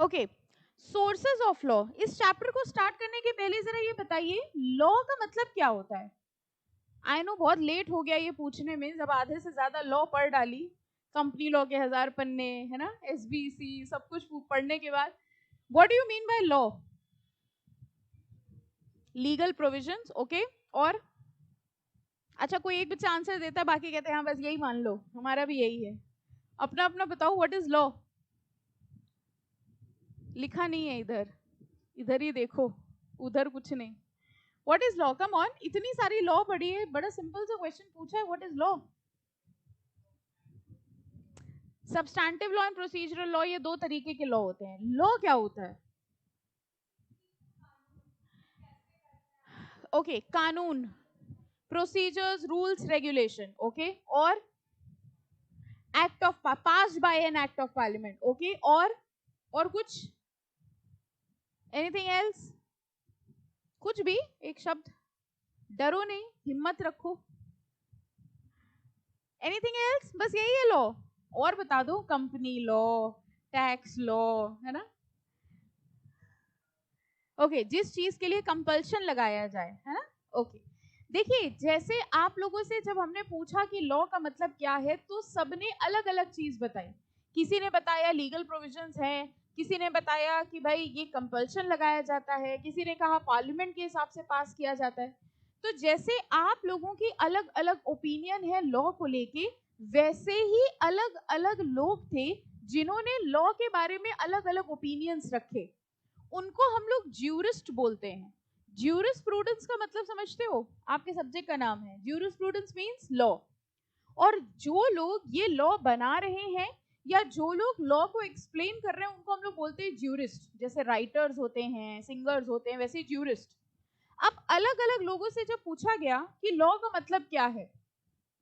Okay, sources of law. इस chapter को start करने के पहले जरा ये बताइए लॉ का मतलब क्या होता है। आई नो बहुत लेट हो गया ये पूछने में, जब आधे से ज्यादा लॉ पढ़ डाली, कंपनी लॉ के 1000 पन्ने है ना, एसबीसी सब कुछ पढ़ने के बाद, what do you mean by law? Legal provisions, okay. और अच्छा, कोई एक बच्चा आंसर देता है, बाकी कहते हैं हाँ बस यही मान लो, हमारा भी यही है। अपना अपना बताओ, व्हाट इज लॉ? लिखा नहीं है इधर, इधर ही देखो, उधर कुछ नहीं। What is law? Come on, इतनी सारी लॉ पढ़ी है, बड़ा सिंपल सा क्वेश्चन पूछा है, what is law? Substantive law and procedural law, ये दो तरीके के लॉ होते हैं। लॉ क्या होता है? ओके, कानून, प्रोसीजर्स, रूल्स, रेगुलेशन, ओके। और act of passed by an act of parliament, okay. और कुछ, एनीथिंग एल्स? कुछ भी एक शब्द, डरो नहीं, हिम्मत रखो। Anything else? बस यही है लॉ? और बता दो, कंपनी लॉ, टैक्स लॉ, है ना। ओके, जिस चीज के लिए कंपल्शन लगाया जाए, है ना। ओके, देखिए जैसे आप लोगों से जब हमने पूछा कि लॉ का मतलब क्या है, तो सबने अलग अलग चीज बताई। किसी ने बताया लीगल प्रोविजंस है, किसी ने बताया कि भाई ये कंपल्शन लगाया जाता है, किसी ने कहा पार्लियामेंट के हिसाब से पास किया जाता है। तो जैसे आप लोगों की अलग अलग ओपिनियन है लॉ को लेके, वैसे ही अलग अलग लोग थे जिन्होंने लॉ के बारे में अलग अलग ओपिनियंस रखे। उनको हम लोग ज्यूरिस्ट बोलते हैं। ज्यूरिस्प्रूडेंस का मतलब समझते हो? आपके सब्जेक्ट का नाम है ज्यूरिस्प्रूडेंस, मींस लॉ। और जो लोग ये लॉ बना रहे हैं या जो लोग लॉ को एक्सप्लेन कर रहे हैं, उनको हम लोग बोलते हैं ज्यूरिस्ट। जैसे राइटर्स होते हैं, सिंगर्स होते हैं, वैसे ज्यूरिस्ट। अब अलग अलग लोगों से जब पूछा गया कि लॉ का मतलब क्या है,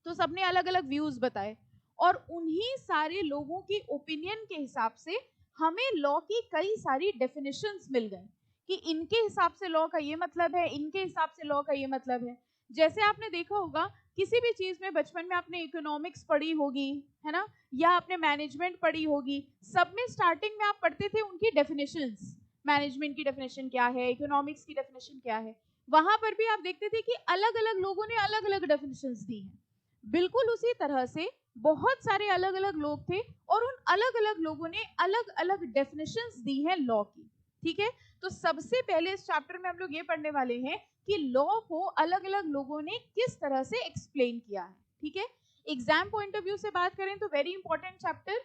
तो सबने अलग अलग व्यूज बताए। और उन्हीं सारे लोगों की ओपिनियन के हिसाब से हमें लॉ की कई सारी डेफिनेशंस मिल गई कि इनके हिसाब से लॉ का ये मतलब है, इनके हिसाब से लॉ का ये मतलब है। जैसे आपने देखा होगा किसी भी चीज में, बचपन में आपने इकोनॉमिक्स पढ़ी होगी, है ना, या आपने मैनेजमेंट पढ़ी होगी। सब में स्टार्टिंग में आप पढ़ते थे उनकी डेफिनेशंस, मैनेजमेंट की डेफिनेशन क्या है, इकोनॉमिक्स की डेफिनेशन क्या है। वहां पर भी आप देखते थे कि अलग अलग लोगों ने अलग अलग डेफिनेशंस दी हैं। बिल्कुल उसी तरह से बहुत सारे अलग अलग लोग थे और उन अलग अलग लोगों ने अलग अलग डेफिनेशंस दी हैं लॉ की। ठीक है, तो सबसे पहले इस चैप्टर में हम लोग ये पढ़ने वाले हैं कि लॉ को अलग अलग लोगों ने किस तरह से एक्सप्लेन किया है। ठीक है, एग्जाम पॉइंट ऑफ व्यू से बात करें तो very important chapter,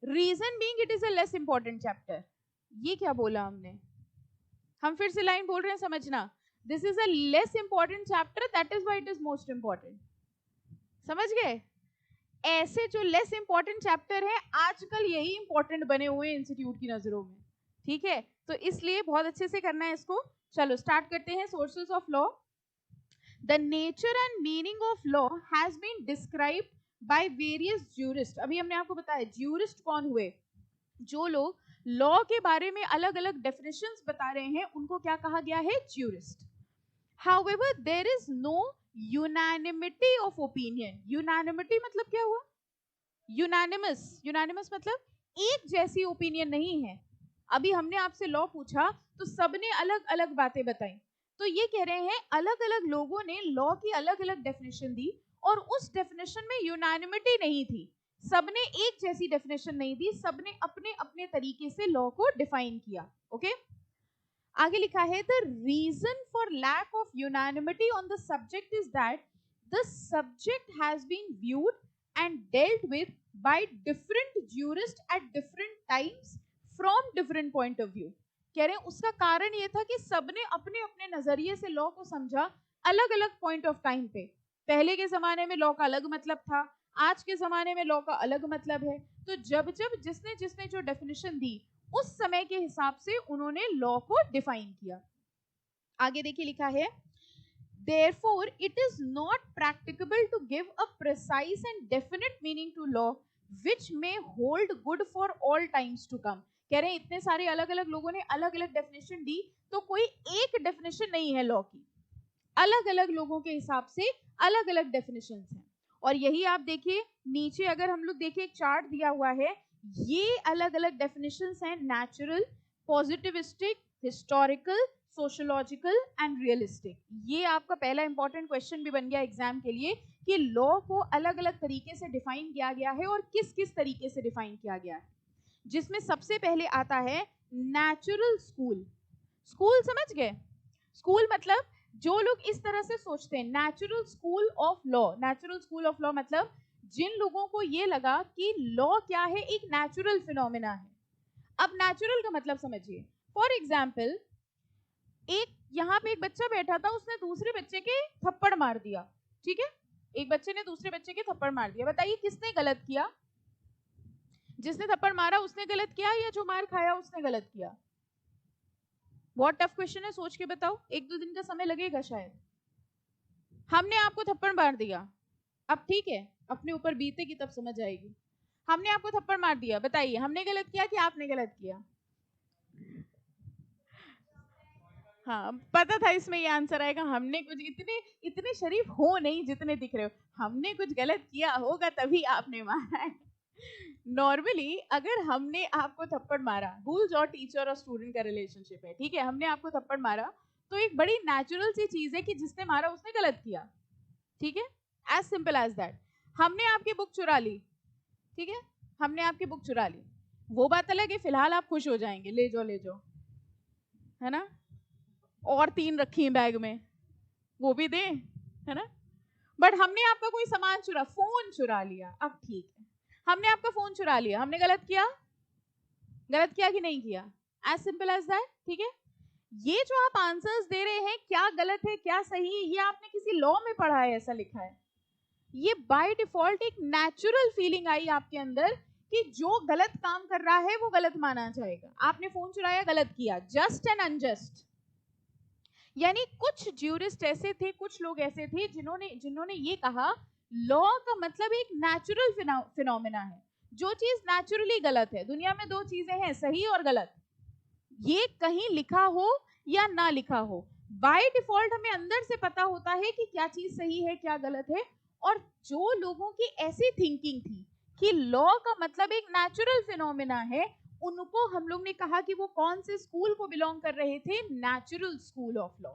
reason being it is a less important chapter. ये क्या बोला हमने? हम फिर से लाइन बोल रहे हैं, समझना। This is a less important chapter, that is why it is most important. समझ गए? ऐसे जो लेस इंपॉर्टेंट चैप्टर है आजकल यही इंपॉर्टेंट बने हुए हैं इंस्टीट्यूट की नजरों में। ठीक है, तो इसलिए बहुत अच्छे से करना है इसको। चलो स्टार्ट करते हैं। Sources of law. The nature and meaning of law has been described by various jurist. अभी हमने आपको बताया ज्यूरिस्ट कौन हुए, जो लोग लॉ के बारे में अलग अलग डेफिनेशंस बता रहे हैं, उनको क्या कहा गया है? Jurist. However, there is no unanimity of opinion. Unanimity मतलब क्या हुआ? यूनानिमस। यूनानिमस मतलब एक जैसी ओपिनियन नहीं है। अभी हमने आपसे लॉ पूछा तो सबने अलग अलग बातें बताई। तो ये कह रहे हैं अलग अलग लोगों ने लॉ की अलग अलग डेफिनेशन दी और उस डेफिनेशन में यूनानिमिटी नहीं थी। सबने एक जैसी डेफिनेशन नहीं दी, सबने अपने अपने तरीके से लॉ को डिफाइन किया। ओके, आगे लिखा है the reason for lack of unanimity on the subject is that the subject has been viewed and dealt with by different jurists at different times from different point of view। कह रहे हैं उसका कारण ये था कि सबने अपने अपने नजरिए से लॉ को समझा अलग अलग पॉइंट ऑफ टाइम पे। पहले के जमाने में लॉ का अलग मतलब था, आज के जमाने में लॉ का अलग मतलब है। तो जब जब जिसने जिसने जो डेफिनेशन दी, उस समय के हिसाब से उन्होंने लॉ को डिफाइन किया। आगे देखिए लिखा है Therefore, it is not practicable to give a precise and definite meaning to law which may hold good for all times to come। कह रहे हैं इतने सारे अलग अलग लोगों ने अलग अलग डेफिनेशन दी, तो कोई एक डेफिनेशन नहीं है लॉ की। अलग अलग लोगों के हिसाब से अलग अलग डेफिनेशंस हैं। और यही आप देखिए नीचे, अगर हम लोग देखिए एक चार्ट दिया हुआ है ये अलग अलग डेफिनेशंस हैं, natural, positivistic, historical, sociological and realistic. ये आपका पहला इंपॉर्टेंट क्वेश्चन भी बन गया एग्जाम के लिए कि लॉ को अलग अलग तरीके से डिफाइन किया गया है और किस किस तरीके से डिफाइन किया गया है, जिसमें सबसे पहले आता है नेचुरल स्कूल। स्कूल समझ गए? स्कूल मतलब जो लोग इस तरह से सोचते हैं, natural school of law. Natural school of law मतलब जिन लोगों को ये लगा कि लॉ क्या है, एक नेचुरल फिनोमेना है। अब नेचुरल का मतलब समझिए। फॉर एग्जाम्पल, एक यहाँ पे एक बच्चा बैठा था, उसने दूसरे बच्चे के थप्पड़ मार दिया, ठीक है? एक बच्चे ने दूसरे बच्चे के थप्पड़ मार दिया। बताइए किसने गलत किया? जिसने थप्पड़ मारा उसने गलत किया या जो मार खाया उसने गलत किया? बहुत टफ क्वेश्चन है, सोच के बताओ, एक दो दिन का समय लगेगा शायद। हमने आपको थप्पड़ मार दिया, अब ठीक है, अपने ऊपर बीतेगी तब समझ आएगी। हमने आपको थप्पड़ मार दिया, बताइए हमने गलत किया कि आपने गलत किया? हाँ, पता था इसमें ये आंसर आएगा। हमने कुछ, इतने इतने शरीफ हो नहीं जितने दिख रहे हो, हमने कुछ गलत किया होगा तभी आपने मारा है। नॉर्मली अगर हमने आपको थप्पड़ मारा, भूल जाओ टीचर और स्टूडेंट का रिलेशनशिप है, ठीक है? हमने आपको थप्पड़ मारा तो एक बड़ी नेचुरल सी चीज है कि जिसने मारा उसने गलत किया, ठीक है? As simple as that. हमने आपकी बुक चुरा ली, ठीक है? हमने आपकी बुक चुरा ली, वो बात अलग है, फिलहाल आप खुश हो जाएंगे, ले जाओ ले जाओ, है ना? और 3 रखी हैं बैग में, वो भी दें, है ना? बट हमने आपका कोई सामान चुरा, फोन चुरा लिया, अब ठीक है, हमने आपका फोन चुरा लिया, हमने गलत किया? गलत किया कि नहीं किया? एज सिंपल एज दैट, ठीक है? ये जो आप आंसर्स दे रहे हैं, क्या गलत है क्या सही है, ये आपने किसी लॉ में पढ़ा है? ऐसा लिखा है? ये बाय डिफॉल्ट एक नेचुरल फीलिंग आई आपके अंदर कि जो गलत काम कर रहा है वो गलत माना जाएगा। आपने फोन चुराया, गलत किया, जस्ट एंड अनजस्ट। यानी कुछ ज्यूरिस्ट ऐसे थे, कुछ लोग ऐसे थे जिन्होंने ये कहा लॉ का मतलब एक नेचुरल फिनोमेना है। जो चीज नेचुरली गलत है, दुनिया में दो चीजें हैं, सही और गलत, ये कहीं लिखा हो या ना लिखा हो, बाय डिफॉल्ट हमें अंदर से पता होता है कि क्या चीज सही है क्या गलत है। और जो लोगों की ऐसी थिंकिंग थी कि लॉ का मतलब एक नेचुरल फिनोमेना है, उनको हम लोग ने कहा कि वो कौन से स्कूल को बिलोंग कर रहे थे? Natural school of law.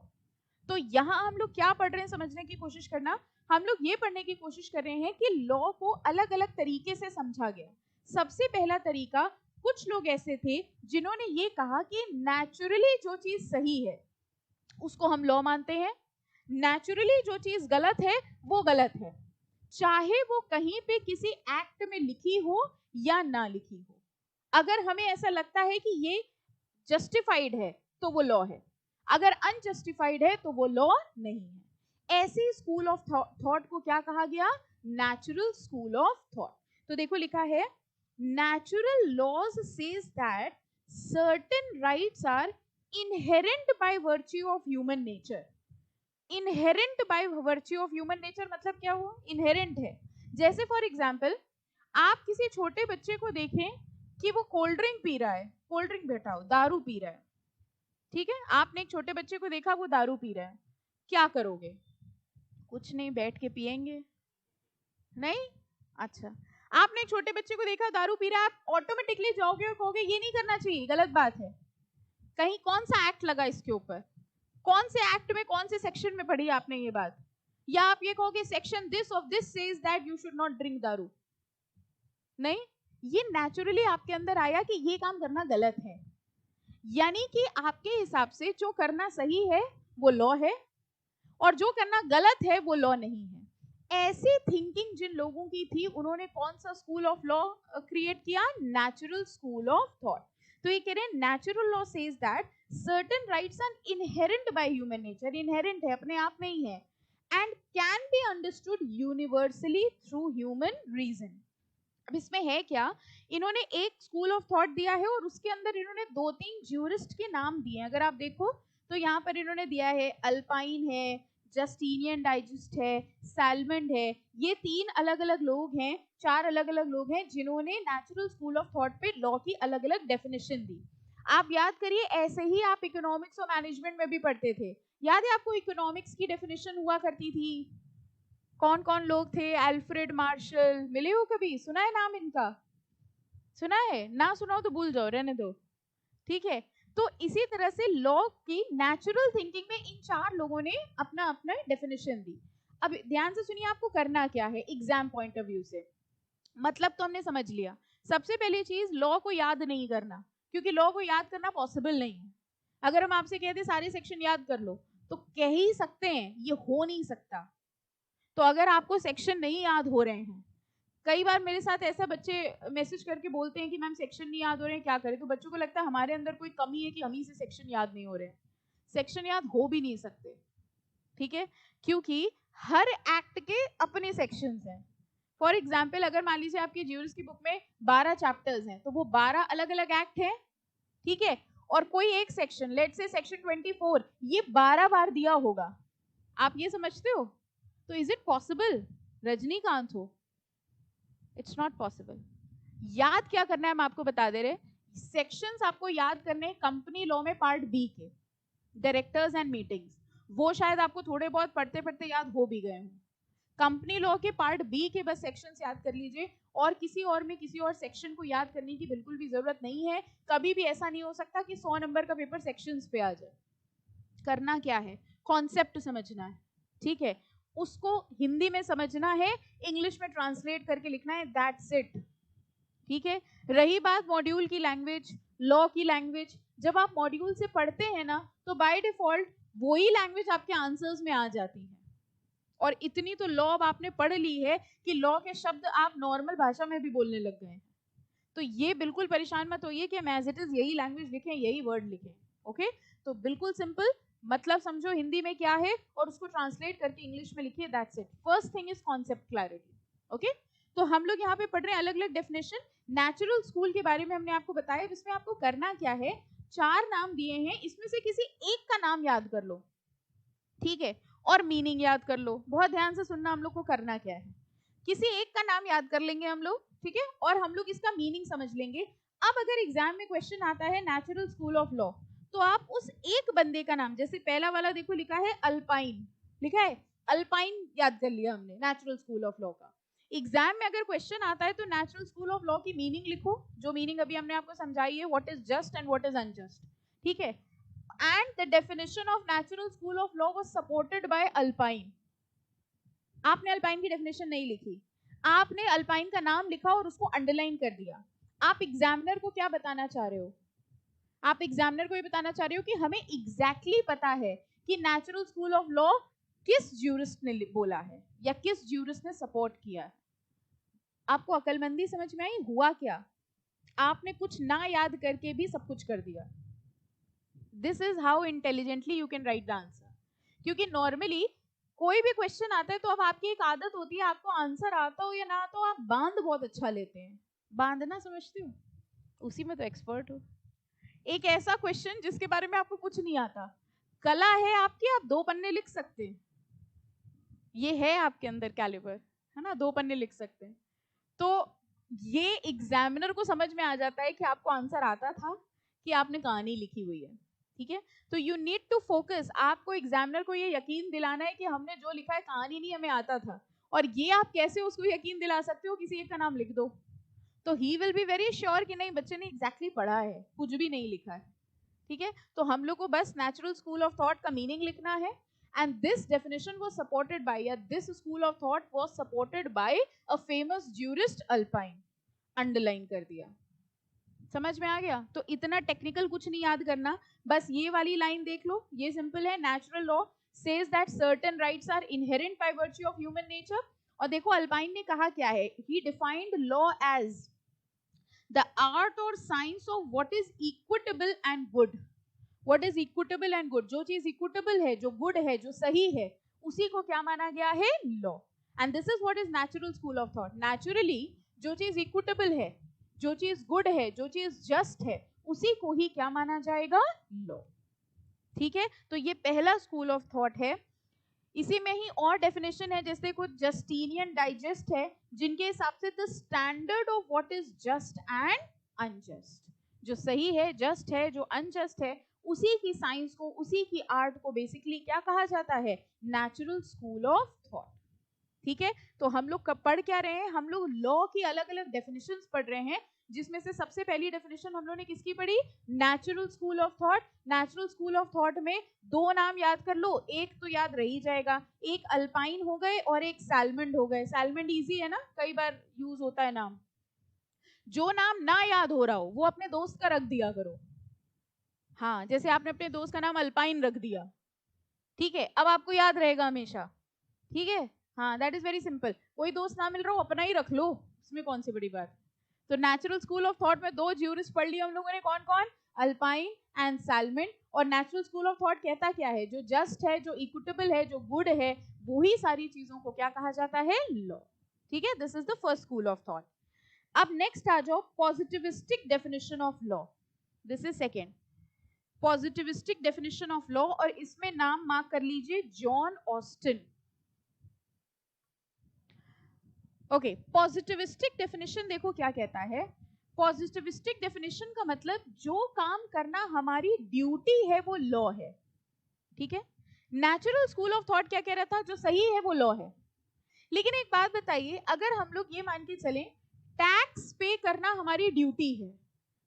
तो यहाँ हम लोग क्या पढ़ रहे हैं समझने की कोशिश करना, हम लोग ये पढ़ने की कोशिश कर रहे हैं कि लॉ को अलग अलग तरीके से समझा गया। सबसे पहला तरीका, कुछ लोग ऐसे थे जिन्होंने ये कहा कि नेचुरली जो चीज सही है उसको हम लॉ मानते हैं, नेचुरली जो चीज गलत है वो गलत है, चाहे वो कहीं पे किसी एक्ट में लिखी हो या ना लिखी हो। अगर हमें ऐसा लगता है कि ये जस्टिफाइड है तो वो लॉ है, अगर अनजस्टिफाइड है तो वो लॉ नहीं है। ऐसी स्कूल ऑफ थॉट को क्या कहा गया? Natural school of thought. तो देखो लिखा है, natural laws says that certain rights are inherent by virtue of human nature. Inherent by virtue of human nature मतलब क्या हुआ? इनहेरेंट है। जैसे फॉर एग्जाम्पल, आप किसी छोटे बच्चे को देखें कि वो कोल्ड ड्रिंक पी रहा है, कोल्ड ड्रिंक बैठाओ, दारू पी रहा है, ठीक है? आपने एक छोटे बच्चे को देखा वो दारू पी रहा है, क्या करोगे? कुछ नहीं, बैठ के पिएंगे? नहीं? अच्छा, आपने एक छोटे बच्चे को देखा दारू पी रहा है, आप ऑटोमेटिकली जाओगे और कहोगे ये नहीं करना चाहिए, गलत बात है। कहीं कौन सा एक्ट लगा इसके ऊपर? कौन से एक्ट में, कौन से सेक्शन में पढ़ी आपने ये बात? या आप ये कहोगे section this of this says that you should not drink दारू? नहीं, ये नेचुरली आपके अंदर आया कि ये काम करना गलत है। यानी कि आपके हिसाब से जो करना सही है वो लॉ है और जो करना गलत है वो लॉ नहीं है। ऐसी थिंकिंग जिन लोगों की थी, उन्होंने कौन सा स्कूल ऑफ लॉ क्रिएट किया? Natural school of thought. तो ये कह रहे हैं natural law says that certain rights are inherent by human nature, inherent है, अपने आप में ही है, and can be understood universally through human reason. अब इसमें है क्या, इन्होंने एक स्कूल ऑफ थॉट दिया है और उसके अंदर इन्होंने 2-3 ज्यूरिस्ट के नाम दिए हैं। अगर आप देखो तो यहाँ पर इन्होंने दिया है अल्पाइन है, जस्टिनियन डाइजेस्ट है, सैलमंड है। ये 3 अलग अलग लोग हैं, 4 अलग अलग लोग हैं जिन्होंने नेचुरल स्कूल ऑफ थॉट पे लॉ की अलग अलग डेफिनेशन दी। आप याद करिए, ऐसे ही आप इकोनॉमिक्स और मैनेजमेंट में भी पढ़ते थे। याद है आपको इकोनॉमिक्स की डेफिनेशन हुआ करती थी? कौन कौन लोग थे? अल्फ्रेड मार्शल, मिले हो कभी? सुना है नाम इनका? सुना है? ना सुना हो तो भूल जाओ, रहने दो, ठीक है। तो इसी तरह से लॉ की नेचुरल थिंकिंग में इन 4 लोगों ने अपना अपना डेफिनेशन दी। अब ध्यान से सुनिए आपको करना क्या है एग्जाम पॉइंट ऑफ व्यू से। मतलब तो हमने समझ लिया। सबसे पहली चीज, लॉ को याद नहीं करना, क्योंकि लॉ को याद करना पॉसिबल नहीं है। अगर हम आपसे कहते सारे सेक्शन याद कर लो तो कह ही सकते हैं, ये हो नहीं सकता। तो अगर आपको सेक्शन नहीं याद हो रहे हैं, कई बार मेरे साथ ऐसा बच्चे मैसेज करके बोलते हैं कि मैम सेक्शन नहीं याद हो रहे हैं, क्या करें। तो बच्चों को लगता है हमारे अंदर कोई कमी है कि हम ही से सेक्शन याद नहीं हो रहे हैं। सेक्शन याद हो भी नहीं सकते, ठीक है, क्योंकि हर एक्ट के अपने सेक्शंस हैं। फॉर एग्जाम्पल, अगर मान लीजिए आपकी ज्यूरिस की बुक में 12 चैप्टर्स हैं, तो वो 12 अलग अलग एक्ट हैं, ठीक है। और कोई एक सेक्शन, लेट से सेक्शन 24, ये 12 बार दिया होगा। आप ये समझते हो? तो इज इट पॉसिबल रजनीकांत हो? It's not possible. याद क्या करना है हम आपको बता दे रहे। सेक्शंस आपको याद करने कंपनी लॉ में पार्ट बी के डायरेक्टर्स एंड मीटिंग्स, वो शायद आपको थोड़े बहुत पढ़ते पढ़ते याद हो भी गए हों। कंपनी लॉ के पार्ट बी के बस सेक्शंस याद कर लीजिए, और किसी और में किसी और सेक्शन को याद करने की बिल्कुल भी जरूरत नहीं है। कभी भी ऐसा नहीं हो सकता कि 100 नंबर का पेपर सेक्शंस पे आ जाए। करना क्या है, कॉन्सेप्ट समझना है, ठीक है, उसको हिंदी में समझना है, इंग्लिश में ट्रांसलेट करके लिखना है, दैट्स इट, ठीक है। रही बात मॉड्यूल की लैंग्वेज, लॉ की लैंग्वेज, जब आप मॉड्यूल से पढ़ते हैं ना तो बाय डिफॉल्ट वही लैंग्वेज आपके आंसर्स में आ जाती है। और इतनी तो लॉ अब आपने पढ़ ली है कि लॉ के शब्द आप नॉर्मल भाषा में भी बोलने लग गए हैं। तो ये बिल्कुल परेशान मत होइए कि हम एज इट इज यही लैंग्वेज लिखें, यही वर्ड लिखें, ओके। तो बिल्कुल सिंपल, मतलब समझो हिंदी में क्या है और उसको ट्रांसलेट करके इंग्लिश में लिखिए, that's it. First thing is concept clarity, okay. तो हम लोग यहाँ पे पढ़ रहे हैं अलग अलग डेफिनेशन। नेचुरल स्कूल के बारे में हमने आपको बताया, जिसमें आपको करना क्या है, 4 नाम दिए हैं, इसमें से किसी एक का नाम याद कर लो, ठीक है, और मीनिंग याद कर लो। बहुत ध्यान से सुनना, हम लोग को करना क्या है, किसी एक का नाम याद कर लेंगे हम लोग, ठीक है, और हम लोग इसका मीनिंग समझ लेंगे। अब अगर एग्जाम में क्वेश्चन आता है नेचुरल स्कूल ऑफ लॉ, तो आप उस एक बंदे का नाम, जैसे पहला वाला देखो लिखा है अल्पाइन, लिखा है अल्पाइन, याद कर लिया हमने नेचुरल स्कूल ऑफ लॉ का। एग्जाम में अगर क्वेश्चन आता है तो नेचुरल स्कूल ऑफ लॉ की मीनिंग लिखो, जो मीनिंग अभी हमने आपको समझाई है, what is just and what is unjust, ठीक है। And the definition of natural school of law was supported by Alpine. आपने अल्पाइन की डेफिनेशन नहीं लिखी, आपने अल्पाइन का नाम लिखा और उसको अंडरलाइन कर दिया। आप एग्जामिनर को क्या बताना चाह रहे हो? आप एग्जामिनर को ये बताना चाह रहे हो कि हमें एग्जैक्टली पता है कि नेचुरल स्कूल ऑफ लॉ किस ज्यूरिस्ट ने बोला है या किस ज्यूरिस्ट ने सपोर्ट किया है। आपको अकलमंदी समझ में आई? हुआ क्या, आपने कुछ ना याद करके भी सब कुछ कर दिया। This is how intelligently you can write the answer. क्योंकि नॉर्मली कोई भी क्वेश्चन आता है तो अब आपकी एक आदत होती है, आपको आंसर आता हो या ना तो आप बांध बहुत अच्छा लेते हैं। बांधना समझते हो? उसी में तो एक्सपर्ट हो। एक ऐसा क्वेश्चन जिसके बारे में आपको कुछ नहीं आता, कला है आपकी, आप 2 पन्ने लिख सकते हैं, ये है आपके अंदर कैलिबर, है ना, 2 पन्ने लिख सकते हैं। तो ये एग्जामिनर को समझ में आ जाता है कि आपको आंसर आता था कि आपने कहानी लिखी हुई है, ठीक है। तो यू नीड टू फोकस, आपको एग्जामिनर को ये यकीन दिलाना है कि हमने जो लिखा है कहानी नहीं, हमें आता था। और ये आप कैसे उसको यकीन दिला सकते हो, किसी एक का नाम लिख दो, तो he will be very sure कि नहीं बच्चे ने एग्जैक्टली पढ़ा है, कुछ भी नहीं लिखा है, ठीक है। तो हम लोग को बस नेचुरल स्कूल ऑफ थॉट का मीनिंग लिखना है, and this definition was supported by, या this school of thought was supported by a famous jurist Alpine, underline कर दिया। समझ में आ गया? तो इतना टेक्निकल कुछ नहीं याद करना, बस ये वाली लाइन देख लो, ये सिंपल है, natural law says that certain rights are inherent by virtue of human nature. और देखो अल्पाइन ने कहा क्या है, he defined law as the art और science of what is equitable and good. What is equitable and good, जो चीज equitable है, जो गुड है, जो सही है, उसी को क्या माना गया है, law. And this is what is natural school of thought. Naturally जो चीज इक्विटेबल है, जो चीज गुड है, जो चीज जस्ट है, उसी को ही क्या माना जाएगा, लॉ, ठीक है। तो ये पहला स्कूल ऑफ थॉट है। इसी में ही और डेफिनेशन है, जैसे कुछ जस्टिनियन डाइजेस्ट है, जिनके हिसाब से the standard of what is just and unjust, जो सही है, जस्ट है, जो अनजस्ट है, उसी की साइंस को, उसी की आर्ट को बेसिकली क्या कहा जाता है, नेचुरल स्कूल ऑफ थॉट, ठीक है। तो हम लोग पढ़ क्या रहे हैं, हम लोग लॉ की अलग अलग डेफिनेशंस पढ़ रहे हैं, जिसमें से सबसे पहली डेफिनेशन हम लोगों ने किसकी पढ़ी, natural school of thought. Natural school of thought में दो नाम याद कर लो, एक तो याद रही जाएगा, एक अल्पाइन हो गए और एक सैलमंड हो गए। सैलमंड इजी है ना, कई बार यूज होता है नाम। जो नाम ना याद हो रहा हो वो अपने दोस्त का रख दिया करो। हाँ, जैसे आपने अपने दोस्त का नाम अल्पाइन रख दिया, ठीक है, अब आपको याद रहेगा हमेशा, ठीक है। हाँ, दैट इज वेरी सिंपल। कोई दोस्त ना मिल रहा हो अपना ही रख लो, उसमें कौन सी बड़ी बात। तो नेचुरल स्कूल ऑफ थॉट में दो ज्यूरिस्ट पढ़ लिया हम लोगों ने, कौन कौन, अल्पाइन एंड सैलमंड। और नेचुरल स्कूल ऑफ थॉट कहता क्या है, जो जस्ट है, जो इक्विटेबल है, जो गुड है, वही सारी चीजों को क्या कहा जाता है, लॉ, ठीक है। This is the first school of thought. अब नेक्स्ट आ जाओ, positivistic definition of law. This is second, positivistic definition of law, और इसमें नाम मार्क कर लीजिए, John Austin. Okay, positivistic definition देखो क्या कहता है। पॉजिटिविस्टिक डेफिनेशन का मतलब जो काम करना हमारी ड्यूटी है वो लॉ है, ठीक है। नेचुरल स्कूल ऑफ थॉट क्या कह रहा था, जो सही है वो लॉ है। लेकिन एक बात बताइए, अगर हम लोग ये मान के चलें टैक्स पे करना हमारी ड्यूटी है,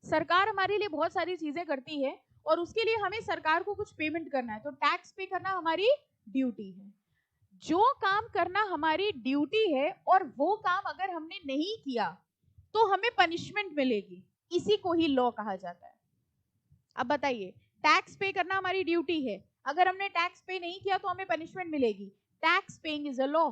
सरकार हमारे लिए बहुत सारी चीजें करती है और उसके लिए हमें सरकार को कुछ पेमेंट करना है, तो टैक्स पे करना हमारी ड्यूटी है। जो काम करना हमारी ड्यूटी है और वो काम अगर हमने नहीं किया तो हमें पनिशमेंट मिलेगी, इसी को ही लॉ कहा जाता है। अब बताइए, टैक्स पे करना हमारी ड्यूटी है, अगर हमने टैक्स पे नहीं किया तो हमें पनिशमेंट मिलेगी, tax paying is a law.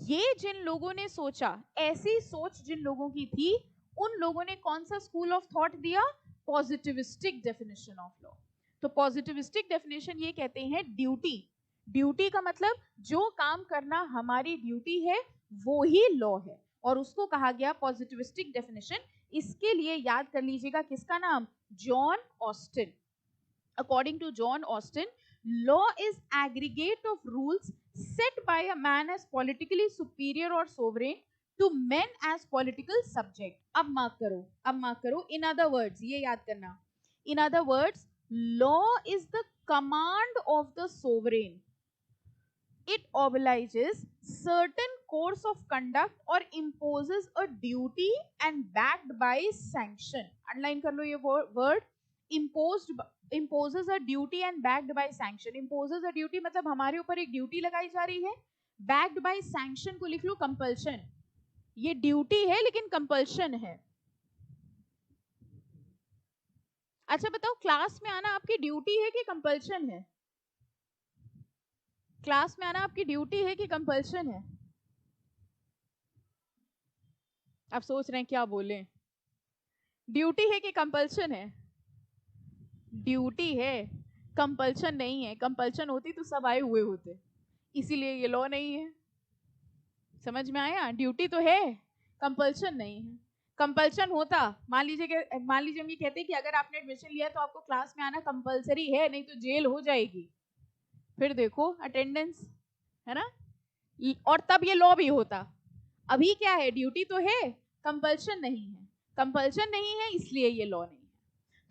ये जिन लोगों ने सोचा, ऐसी सोच जिन लोगों की थी, उन लोगों ने कौन सा स्कूल ऑफ थॉट दिया, पॉजिटिविस्टिक डेफिनेशन ऑफ लॉ। तो पॉजिटिविस्टिक डेफिनेशन ये कहते हैं ड्यूटी, ड्यूटी का मतलब जो काम करना हमारी ड्यूटी है वो ही लॉ है, और उसको कहा गया पॉजिटिविस्टिक डेफिनेशन। इसके लिए याद कर लीजिएगा किसका नाम, John Austin. According to John Austin, law is aggregate of rules set by a man as politically superior or sovereign to men as political subject. अब मार्क करो, in other words, ये याद करना, in other words, law is the command of the sovereign. It obliges certain course of conduct or imposes a duty and backed by sanction. Underline कर लो ये word, imposes a duty and backed by sanction. Imposes a duty मतलब हमारे ऊपर एक duty लगाई जा रही है, backed by sanction को लिख लो कंपल्शन। ये ड्यूटी है लेकिन कंपल्शन है। अच्छा बताओ, क्लास में आना आपकी ड्यूटी है कि कंपल्शन है? क्लास में आना आपकी ड्यूटी है कि कंपल्शन है? आप सोच रहे हैं क्या बोलें, ड्यूटी है कि कंपल्शन है? ड्यूटी है, कंपल्शन नहीं है। कंपल्शन होती तो सब आए हुए होते, इसीलिए ये लॉ नहीं है। समझ में आया? ड्यूटी तो है, कंपल्शन नहीं है। कंपल्शन होता, मान लीजिए हम ये कहते हैं कि अगर आपने एडमिशन लिया तो आपको क्लास में आना कंपल्सरी है, नहीं तो जेल हो जाएगी। फिर देखो अटेंडेंस, है ना, और तब ये लॉ भी होता। अभी क्या है, ड्यूटी तो है, कंपल्शन नहीं है। कंपल्शन नहीं है इसलिए ये लॉ नहीं है।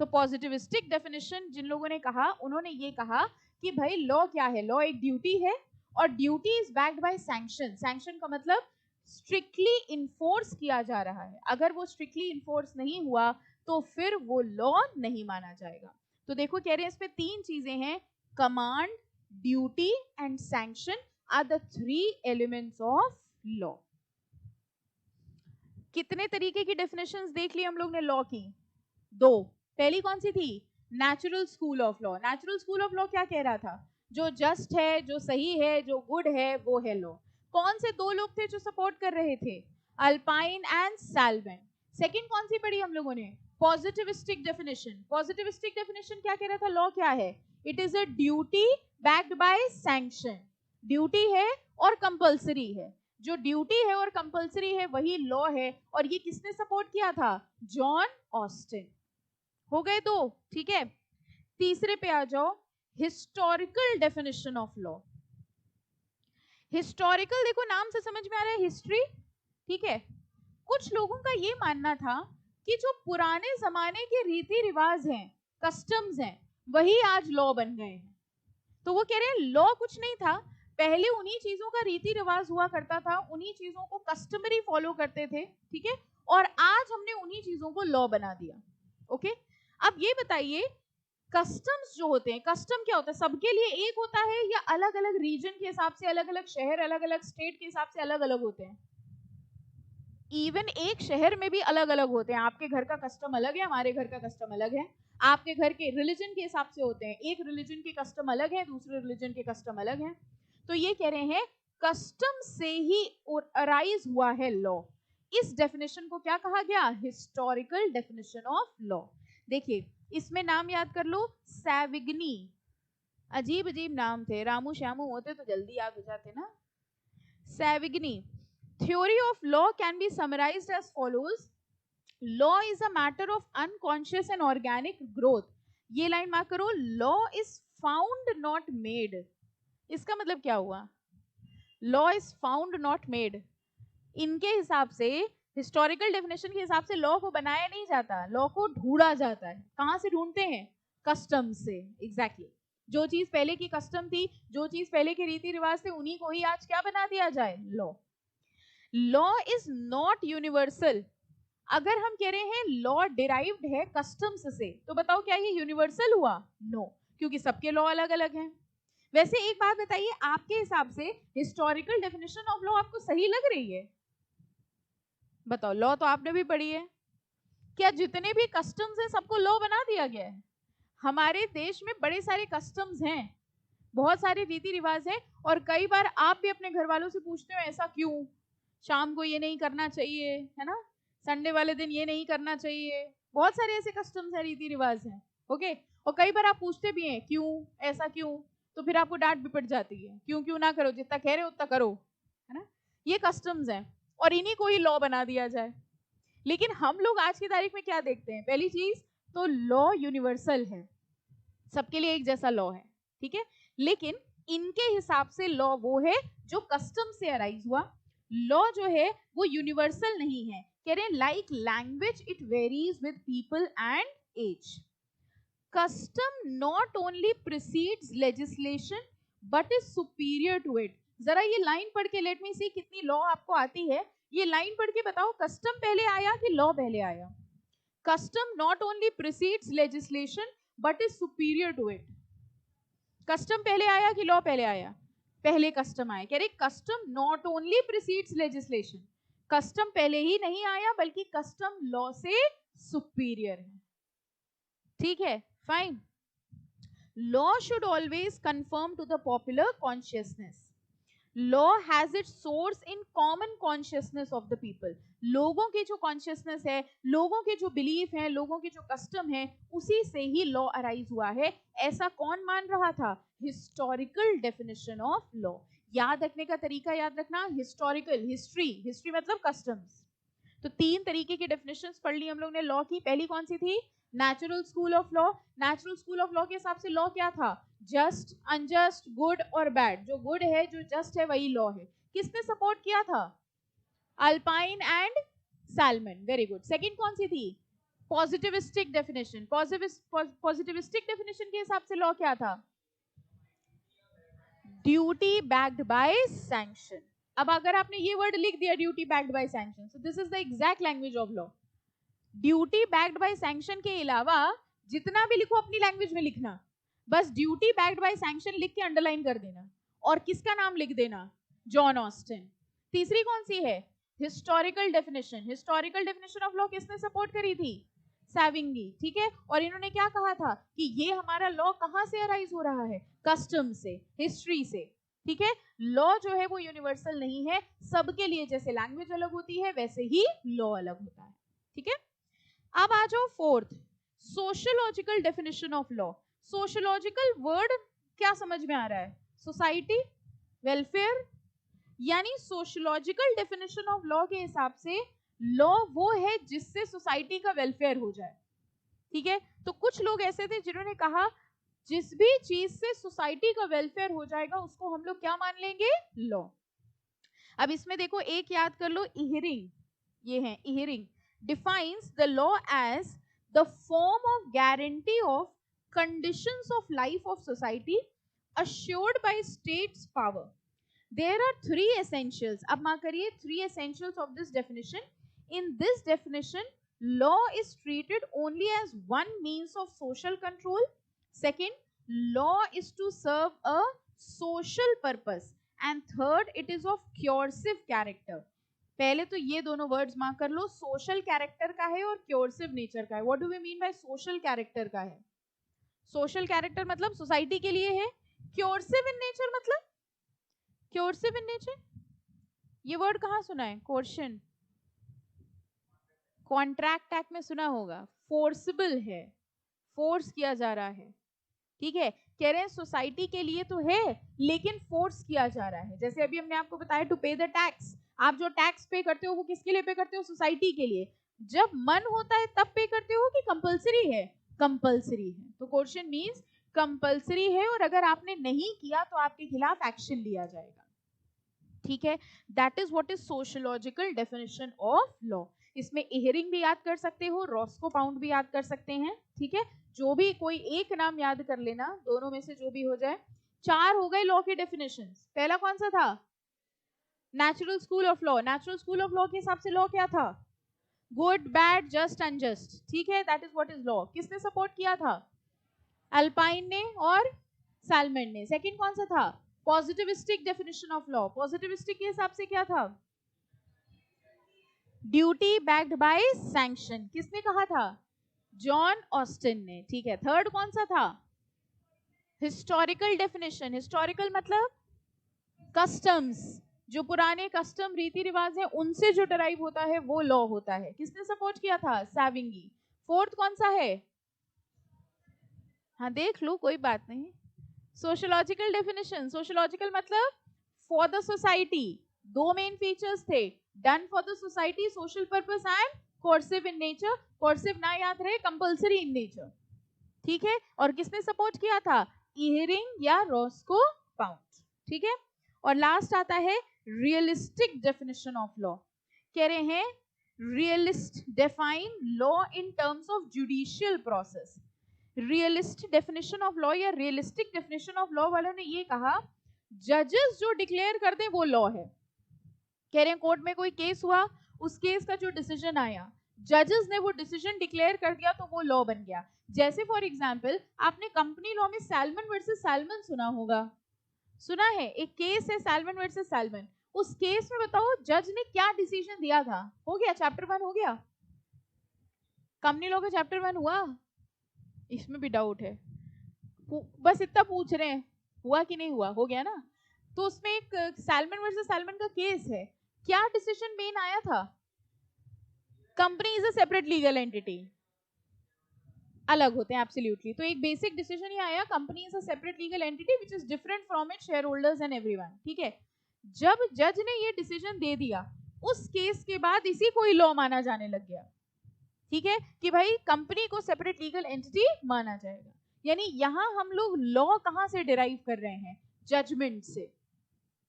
तो पॉजिटिविस्टिक डेफिनेशन जिन लोगों ने कहा, उन्होंने ये कहा कि भाई लॉ क्या है, लॉ एक ड्यूटी है और duty is backed by sanction. Sanction का मतलब स्ट्रिक्टली इन्फोर्स किया जा रहा है, अगर वो स्ट्रिक्टली इन्फोर्स नहीं हुआ तो फिर वो लॉ नहीं माना जाएगा। तो देखो कह रहे हैं इसमें तीन चीजें हैं, command, duty and sanction are the three elements of law. कितने तरीके की डेफिनेशंस देख ली हम लोग ने लॉ की? दो। पहली कौन सी थी? Natural school of law. Natural school of law क्या कह रहा था? जो जस्ट है, जो सही है, जो गुड है, वो है लॉ। कौन से दो लोग थे जो सपोर्ट कर रहे थे? Alpine and salmon. सेकंड कौन सी पढ़ी हम लोगों ने? Positivistic definition. पॉजिटिविस्टिक डेफिनेशन क्या कह रहा था? लॉ क्या है? It is a duty backed by sanction. Duty है और कंपल्सरी है, जो ड्यूटी है और कंपल्सरी है वही लॉ है, और ये किसने सपोर्ट किया था? John Austin. हो गए दो, ठीक है। तीसरे पे आ जाओ, historical definition of law. Historical देखो नाम से समझ में आ रहा है, हिस्ट्री, ठीक है। कुछ लोगों का ये मानना था कि जो पुराने जमाने के रीति रिवाज हैं, कस्टम्स हैं, वही आज लॉ बन गए हैं। तो वो कह रहे हैं लॉ कुछ नहीं था, पहले उन्हीं चीजों का रीति रिवाज हुआ करता था, उन्हीं चीजों को कस्टमरी फॉलो करते थे, ठीक है, और आज हमने उन्हीं चीजों को लॉ बना दिया। ओके, अब ये बताइए कस्टम्स जो होते हैं, कस्टम क्या होता है, सबके लिए एक होता है या अलग अलग रीजन के हिसाब से, अलग अलग शहर, अलग अलग स्टेट के हिसाब से अलग अलग होते हैं? इवन एक शहर में भी अलग अलग होते हैं। आपके घर का कस्टम अलग है, हमारे घर का कस्टम अलग है, आपके घर के रिलीजन के हिसाब से होते हैं। एक रिलीजन के कस्टम अलग है, दूसरे रिलीजन के कस्टम अलग है। तो ये कह रहे हैं कस्टम से ही अराइज हुआ है लॉ। इस डेफिनेशन को क्या कहा गया? Historical definition of law. देखिए इसमें नाम याद कर लो, सैविग्नी, अजीब अजीब नाम थे, रामू श्यामू होते तो जल्दी याद हो जाते ना। सैविग्नी, theory of law can be summarized as follows: law is a matter of unconscious and organic growth. ये लाइन मार्क करो, law is found not made। इसका मतलब क्या हुआ? law is found not made। इनके हिसाब से, हिस्टोरिकल डेफिनेशन के हिसाब से लॉ को बनाया नहीं जाता, लॉ को ढूंढा जाता है। कहां से ढूंढते हैं? कस्टम से। एग्जैक्टली जो चीज पहले की कस्टम थी, जो चीज पहले के रीति रिवाज थे, उन्हीं को ही आज क्या बना दिया जाए? Law. Law is not universal. अगर हम कह रहे हैं लॉ डिराइव्ड है कस्टम्स से, तो बताओ क्या ये यूनिवर्सल हुआ? नो, क्योंकि सबके लॉ अलग अलग हैं। वैसे एक बात बताइए, आपके हिसाब से हिस्टोरिकल डेफिनेशन ऑफ लॉ आपको सही लग रही है? बताओ, लॉ तो आपने भी पढ़ी है, क्या जितने भी कस्टम्स हैं सबको लॉ बना दिया गया है? हमारे देश में बड़े सारे कस्टम्स हैं, बहुत सारे रीति रिवाज हैं, और कई बार आप भी अपने घर वालों से पूछते हो ऐसा क्यों, शाम को ये नहीं करना चाहिए, है ना, संडे वाले दिन ये नहीं करना चाहिए, बहुत सारे ऐसे कस्टम्स हैं, रीति रिवाज हैं। ओके, और कई बार आप पूछते भी हैं क्यों, ऐसा क्यों, तो फिर आपको डांट भी पड़ जाती है, क्यों क्यों ना करो, जितना कह रहे हो उतना करो, है ना। ये कस्टम्स हैं और इन्हीं को ही लॉ बना दिया जाए। लेकिन हम लोग आज की तारीख में क्या देखते हैं? पहली चीज तो लॉ यूनिवर्सल है, सबके लिए एक जैसा लॉ है, ठीक है। लेकिन इनके हिसाब से लॉ वो है जो कस्टम से अराइज हुआ। लॉ जो है वो यूनिवर्सल नहीं है। कह रहे हैं like language it varies with people and age. Custom not only precedes legislation but is superior to it. जरा ये लाइन पढ़ के लेट मी सी कितनी लॉ आपको आती है। ये लाइन पढ़ के बताओ, कस्टम पहले आया कि लॉ पहले आया? Custom not only precedes legislation but is superior to it. Custom पहले आया कि लॉ पहले आया? पहले कस्टम आया। कह रहे custom not only precedes legislation, custom पहले ही नहीं आया बल्कि कस्टम लॉ से सुपीरियर है। ठीक है, fine. Law should always conform to the popular consciousness. Law has its source in common consciousness of the people. लोगों की जो कॉन्शियसनेस है, लोगों के जो बिलीफ है, लोगों के जो कस्टम है, उसी से ही लॉ अराइज हुआ है। ऐसा कौन मान रहा था? Historical definition of law. याद रखने का तरीका याद रखना, हिस्टोरिकल, हिस्ट्री, हिस्ट्री मतलब कस्टम्स। तो तीन तरीके की डेफिनेशंस पढ़ ली हम लोग ने लॉ की। पहली कौन सी थी? Natural school of law. Natural school of law के हिसाब से लॉ क्या था? जस्ट, अनजस्ट, गुड और बैड। जो गुड है, जो जस्ट है, वही लॉ है। किसने सपोर्ट किया था? Alpine and salmon. Very good. Second कौन सी थी? Positivistic definition. पॉजिटिविस्टिक डेफिनेशन के हिसाब से लॉ क्या था? Duty backed by sanction. अब अगर आपने ये वर्ड लिख दिया, duty backed by sanction, so this is the exact language of law. Duty backed by sanction के अलावा जितना भी लिखो अपनी लैंग्वेज में लिखना, बस ड्यूटी बैक्ड बाय सैंक्शन लिख के अंडरलाइन कर देना, और किसका नाम लिख देना? John Austin. तीसरी कौन सी है? Historical definition. Historical definition of law किसने सपोर्ट करी थी? सैविग्नी। ठीक है, और इन्होंने क्या कहा था कि ये हमारा लॉ कहां से अराइज हो रहा है? कस्टम से, हिस्ट्री से। ठीक है, लॉ जो है वो यूनिवर्सल नहीं है, सबके लिए जैसे लैंग्वेज अलग होती है वैसे ही लॉ अलग होता है। ठीक है, अब आ जाओ fourth, sociological definition of law. Sociological word क्या समझ में आ रहा है? Society, welfare. यानी सोशियोलॉजिकल डेफिनेशन ऑफ लॉ के हिसाब से लॉ वो है जिससे सोसाइटी का वेलफेयर हो जाए। ठीक है, तो कुछ लोग ऐसे थे जिन्होंने कहा जिस भी चीज से सोसाइटी का वेलफेयर हो जाएगा उसको हम लोग क्या मान लेंगे? लॉ। अब इसमें देखो, एक याद कर लो, इहरिंग, ये है Ihering, defines the law as the form of guarantee of conditions of life of society assured by state's power. There are three essentials. अब मार्क करिए, three essentials of this definition. In this definition, law is treated only as one means of social control. Second, law is to serve a social purpose. And third, it is of coercive character. पहले तो ये दोनों words mark कर लो, social character का है और क्योरसिव nature का है. What do we mean by social character का है? सोशल कैरेक्टर मतलब सोसाइटी के लिए है. क्योरसिव इन नेचर मतलब, क्योरसिव इन नेचर ये वर्ड कहाँ सुना है? कोर्शन, कॉन्ट्रैक्ट एक्ट में सुना होगा. फोर्सिबल है, फोर्स किया जा रहा है. ठीक है, कह रहे हैं सोसाइटी के लिए तो है लेकिन फोर्स किया जा रहा है. जैसे अभी हमने आपको बताया टू पे द टैक्स. आप जो टैक्स पे करते हो वो किसके लिए पे करते हो? सोसाइटी के लिए. जब मन होता है तब पे करते हो कि कंपलसरी है? कंपलसरी है. तो कोर्शन मींस कंपलसरी है और अगर आपने नहीं किया तो आपके खिलाफ एक्शन लिया जाएगा. ठीक है, that is what is sociological definition of law. इसमें इहरिंग भी याद कर सकते हो, रॉस्को पाउंड भी याद कर सकते हैं. ठीक है, जो भी कोई एक नाम याद कर लेना, दोनों में से जो भी हो जाए. 4 हो गए लॉ के डेफिनेशंस. पहला कौन सा था? Natural school of law. Natural school of law के हिसाब से लॉ क्या था? Good, bad, just, unjust. ठीक है, that is what is law. किसने सपोर्ट किया था? अल्पाइन ने और सैलमन ने. सेकंड कौन सा था? Positivistic definition of law. Positivistic के हिसाब से क्या था? Duty backed by sanction. किसने कहा था? जॉन ऑस्टिन ने. ठीक है, थर्ड कौन सा था? Historical definition. हिस्टोरिकल मतलब कस्टम्स, जो पुराने कस्टम रीति रिवाज है उनसे जो डराइव होता है वो लॉ होता है. किसने सपोर्ट किया था? सैविंगी. फोर्थ कौन सा है? हाँ देख लो, कोई बात नहीं. Sociological definition. सोशियोलॉजिकल मतलब फॉर द सोसाइटी. दो मेन फीचर्स थे, done for the society, social purpose and coercive in nature. Coercive ना याद रहे, कंपलसरी इन नेचर. ठीक है, और किसने सपोर्ट किया था? इहरिंग या रॉस्को पाउंड. ठीक है, और लास्ट आता है रियलिस्टिक डेफिनेशन ऑफ लॉ. कह रहे हैं realist define law in terms of judicial process. Realist definition of law या रियलिस्टिक डेफिनेशन ऑफ लॉ वालों ने ये कहा, जजेस जो डिक्लेयर कर दें वो लॉ है. कह रहे हैं कोर्ट में कोई केस हुआ, उस केस का जो डिसीजन आया, जजेस ने वो डिसीजन डिक्लेयर कर दिया तो वो लॉ बन गया. जैसे फॉर एग्जांपल आपने कंपनी लॉ में सैलमन वर्सेस सैलमन सुना होगा. सुना है? एक केस है सैलमन वर्सेस सैलमन. उस केस में बताओ जज ने क्या डिसीजन दिया था? हो गया चैप्टर 1 हो गया. कंपनी लॉ का चैप्टर 1 हुआ? इसमें भी डाउट है, बस इतना पूछ रहे हैं हुआ कि नहीं हुआ. हो गया ना. तो उसमें एक सैलमन वर्सेस सैलमन का केस है. क्या डिसीजन मेन आया था? Company is a separate legal entity. अलग होते हैं एब्सोल्युटली. तो एक बेसिक डिसीजन ही आया, company is a separate legal entity which is different from its share holders and everyone. ठीक है, जब जज ने ये डिसीजन दे दिया, उस केस के बाद इसी को ही लॉ माना जाने लग गया. ठीक है, कि भाई कंपनी को सेपरेट लीगल एंटिटी माना जाएगा. यानी यहां हम लोग लॉ कहां से डिराइव कर रहे हैं? जजमेंट से.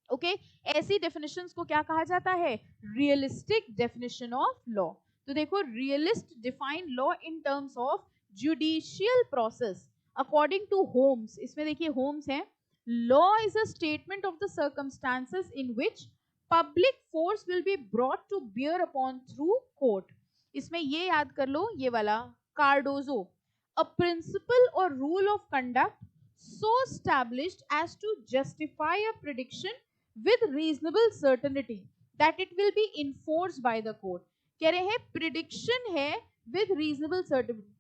ओके, ऐसी डेफिनेशंस को क्या कहा जाता है? Realistic definition of law. तो देखो, realist define law in terms of judicial process according to Holmes. इसमें देखिए होम्स है. Law is a statement of the circumstances in which public force will be brought to bear upon through court. इसमें ये याद कर लो, ये वाला कार्डोजो, अ प्रिंसिपल और rule of conduct so established as to justify a prediction with reasonable certainty that it will be enforced by the court. कह रहे हैं प्रिडिक्शन है with reasonable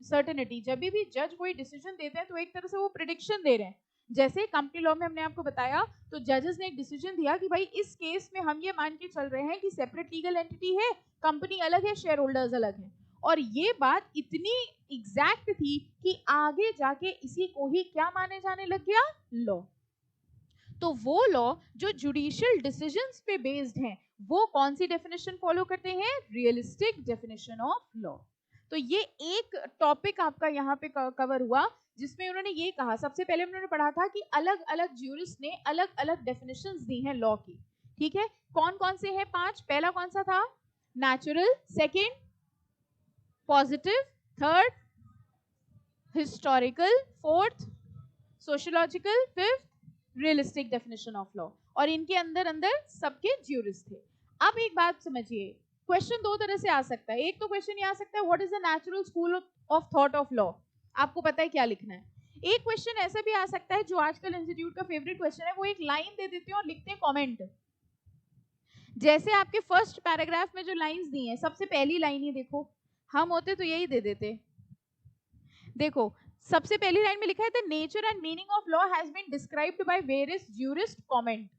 certainty. जब भी जज कोई डिसीजन देते हैं तो एक तरह से वो प्रिडिक्शन दे रहे हैं. जैसे कंपनी लॉ में हमने आपको बताया, तो जजेस ने एक डिसीजन दिया कि भाई इस केस में हम ये मान के चल रहे हैं कि सेपरेट लीगल एंटिटी है, कंपनी अलग है, शेयर होल्डर्स अलग हैं. और ये बात इतनी एग्जैक्ट थी कि आगे जाके इसी को ही क्या माने जाने लग गया? लॉ. तो वो लॉ जो जुडिशियल डिसीजंस पे बेस्ड हैं, वो कौन सी डेफिनेशन फॉलो करते हैं? Realistic definition of law. तो ये एक टॉपिक आपका यहाँ पे कवर हुआ, जिसमें उन्होंने ये कहा, सबसे पहले उन्होंने पढ़ा था कि अलग अलग ज्यूरिस्ट ने अलग अलग डेफिनेशंस दी हैं लॉ की. ठीक है, कौन कौन से हैं? 5. पहला कौन सा था? Natural. Second positive. Third historical. Fourth sociological. Fifth realistic definition of law. और इनके अंदर अंदर सबके ज्यूरिस्ट थे. अब एक बात समझिए, क्वेश्चन दो तरह से आ सकता है। एक तो क्वेश्चन ये आ सकता है what is the natural school of thought of law, आपको पता है क्या लिखना है। एक क्वेश्चन ऐसा भी आ सकता है जो आजकल इंस्टीट्यूट का फेवरेट क्वेश्चन है, वो एक लाइन दे देते हैं और लिखते हैं कमेंट। जैसे आपके फर्स्ट पैराग्राफ में जो लाइंस दी हैं, सबसे पहली लाइन ही देखो, हम होते तो यही दे देते। देखो सबसे पहली लाइन में लिखा है the nature and meaning of law has been described by various jurist comment.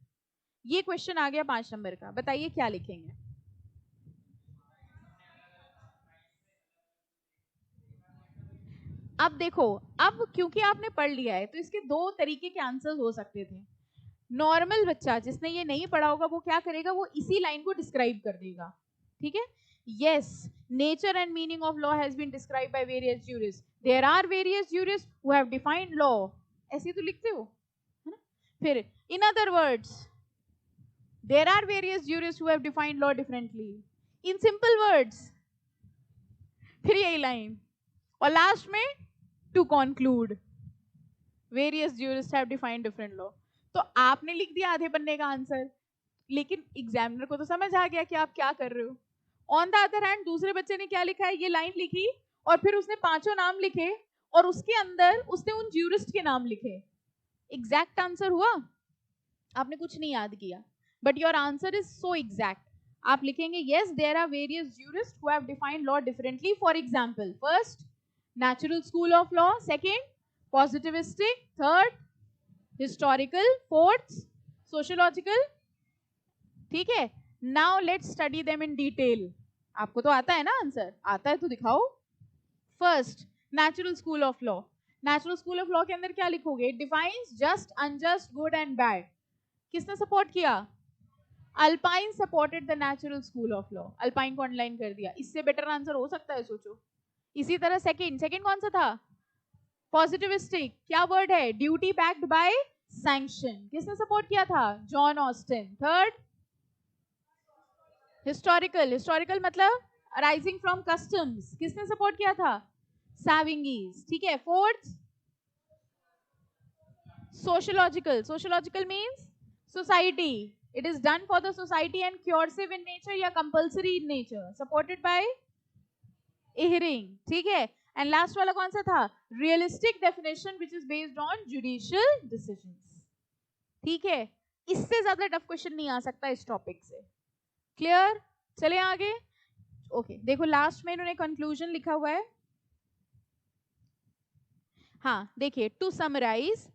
ये क्वेश्चन आ गया 5 नंबर का, बताइए क्या लिखेंगे। अब देखो, अब क्योंकि आपने पढ़ लिया है तो इसके दो तरीके के आंसर्स हो सकते थे। नॉर्मल बच्चा जिसने ये नहीं पढ़ा होगा वो क्या करेगा, वो इसी लाइन को डिस्क्राइब कर देगा, ठीक है। Yes, nature and meaning of law has been described by various jurist, there are various jurist who have defined law, ऐसे तो लिखते हो, है ना। फिर in other words there are various jurist who have defined law differently, in simple words, फिर यही line, और लास्ट में to conclude various jurist have defined different law. तो आपने लिख दिया आधे पन्ने का आंसर, लेकिन एग्जामिनर को तो समझ आ गया कि आप क्या कर रहे हो। ऑन द अदर हैंड दूसरे बच्चे ने क्या लिखा है, ये लाइन लिखी और फिर उसने 5 नाम लिखे और उसके अंदर उसने उन ज्यूरिस्ट के नाम लिखे। एग्जैक्ट आंसर हुआ? आपने कुछ नहीं याद किया, but your answer is so exact. आप लिखेंगे yes there are various jurist who have defined law differently, for example first natural school of law, second positivistic, third historical, fourth sociological, ठीक है। Now let's study them in detail. आपको तो आता है ना answer, आता है तो दिखाओ। First natural school of law, natural school of law के अंदर क्या लिखोगे, defines just, unjust, good and bad. किसने सपोर्ट किया? Alpine supported the natural school of law, alpine को अंडरलाइन कर दिया। इससे बेटर आंसर हो सकता है, सोचो। इसी तरह सेकंड, सेकंड कौन सा था? पॉजिटिविस्टिक, क्या वर्ड है? ड्यूटी बैक्ड बाय सैंक्शन, किसने सपोर्ट किया था? John Austin. Third historical, historical मतलब अराइजिंग फ्रॉम कस्टम्स, किसने सपोर्ट किया था? सैविंगीज, ठीक है। Fourth sociological, sociological means society, it is done for the society and coercive in nature या compulsory in nature, supported by Ihering, ठीक है। And last वाला कौन सा था? Realistic definition which is based on judicial decisions, ठीक है। इससे ज्यादा टफ क्वेश्चन नहीं आ सकता इस टॉपिक से, क्लियर। चले आगे। ओके देखो लास्ट में इन्होंने कंक्लूजन लिखा हुआ है। हाँ देखिए, to summarise